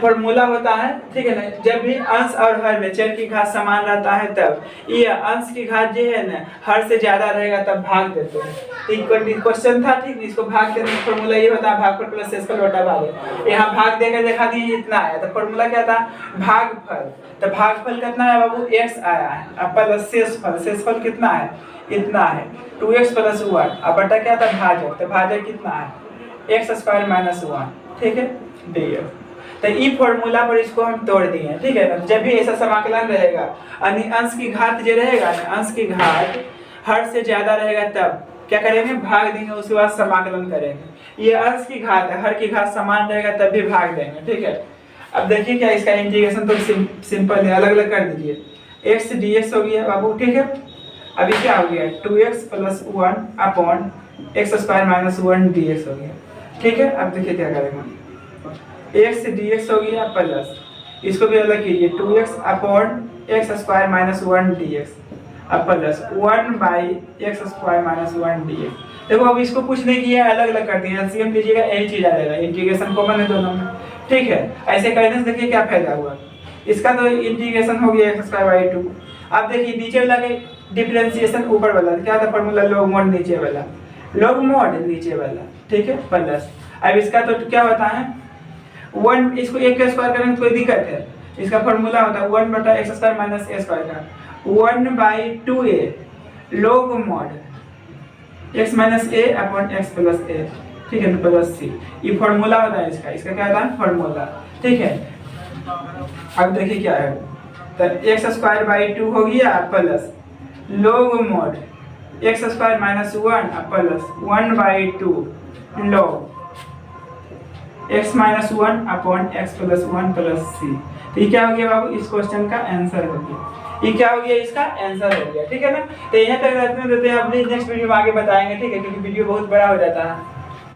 फॉर्मूला होता है, ठीक है ना, जब भी अंश और हर में चर की घात समान रहता है तब ये अंश की घात जो है ना हर से ज्यादा रहेगा तब भाग देते हैं। तो क्वेश्चन था, ठीक, इसको भाग देने का फॉर्मूला ये होता है, भागफल प्लस शेषफल बटा भाजक। यहाँ भाग देकर देखा दिए इतना आया, तो फॉर्मूला क्या था, भागफल। तो भागफल कितना है बाबू, x आया है, अब प्लस शेषफल कितना है, इतना है, 2x + 1, अब बटा क्या था, भाजक। तो भाजक कितना है, x² - 1, ठीक है, dx। तो ई फॉर्मूला पर इसको हम तोड़ दिए, ठीक है ना। जब भी ऐसा समाकलन रहेगा, यानी अंश की घात जो रहेगा ना, अंश की घात हर से ज्यादा रहेगा तब क्या करेंगे, भाग देंगे, उसके बाद समाकलन करेंगे। ये अंश की घात है, हर की घात समान रहेगा तब भी भाग देंगे, ठीक है। अब देखिए क्या, इसका इंटीग्रेशन तो सिंपल है, अलग अलग कर दीजिए, x dx हो गया बाबू, ठीक है। अभी क्या हो गया, 2x + 1 अपॉन x² - 1 dx हो गया, ठीक है। अब देखिए क्या करेंगे, x dx हो गया प्लस, इसको भी अलग कीजिए, 2x अपॉन x² - 1 dx, अब प्लस 1/x² - 1 dx। देखो अब इसको कुछ नहीं किया, अलग अलग कर दिए, एलसीएम लीजिएगा, यही चीज आ जाएगा, इंटीग्रेशन कॉमन है दोनों में, ठीक है। ऐसे करने से देखिए क्या फायदा हुआ, इसका तो इंटीग्रेशन हो गया x²/2। अब देखिए नीचे वाला के डिफरेंशिएशन ऊपर वाला क्या था फॉर्मूला, log mod नीचे वाला, ठीक है, प्लस। अब इसका तो क्या होता है 1, इसको 1 का स्क्वायर करने में कोई दिक्कत है, इसका फॉर्मूला होता है 1/x² - a² का 1/2a log mod x - a upon x + a, ठीक है, प्लस c। ये फॉर्मूला होता है इसका क्या होता है फॉर्मूला, ठीक है। अब देखिए क्या है, तो x²/2 हो गया plus log mod x² - 1 plus 1/2 log x - 1 upon x + 1 plus c। तो ये क्या हो गया बाबू, इस क्वेश्चन का आंसर हो गया, ये क्या हो गया, इसका आंसर हो गया, ठीक है ना। तो यहाँ तक रहते हैं, अपने नेक्स्ट वीडियो में आगे बताएंगे, ठीक है, क्योंकि वीडियो बहुत बड़ा हो जाता है।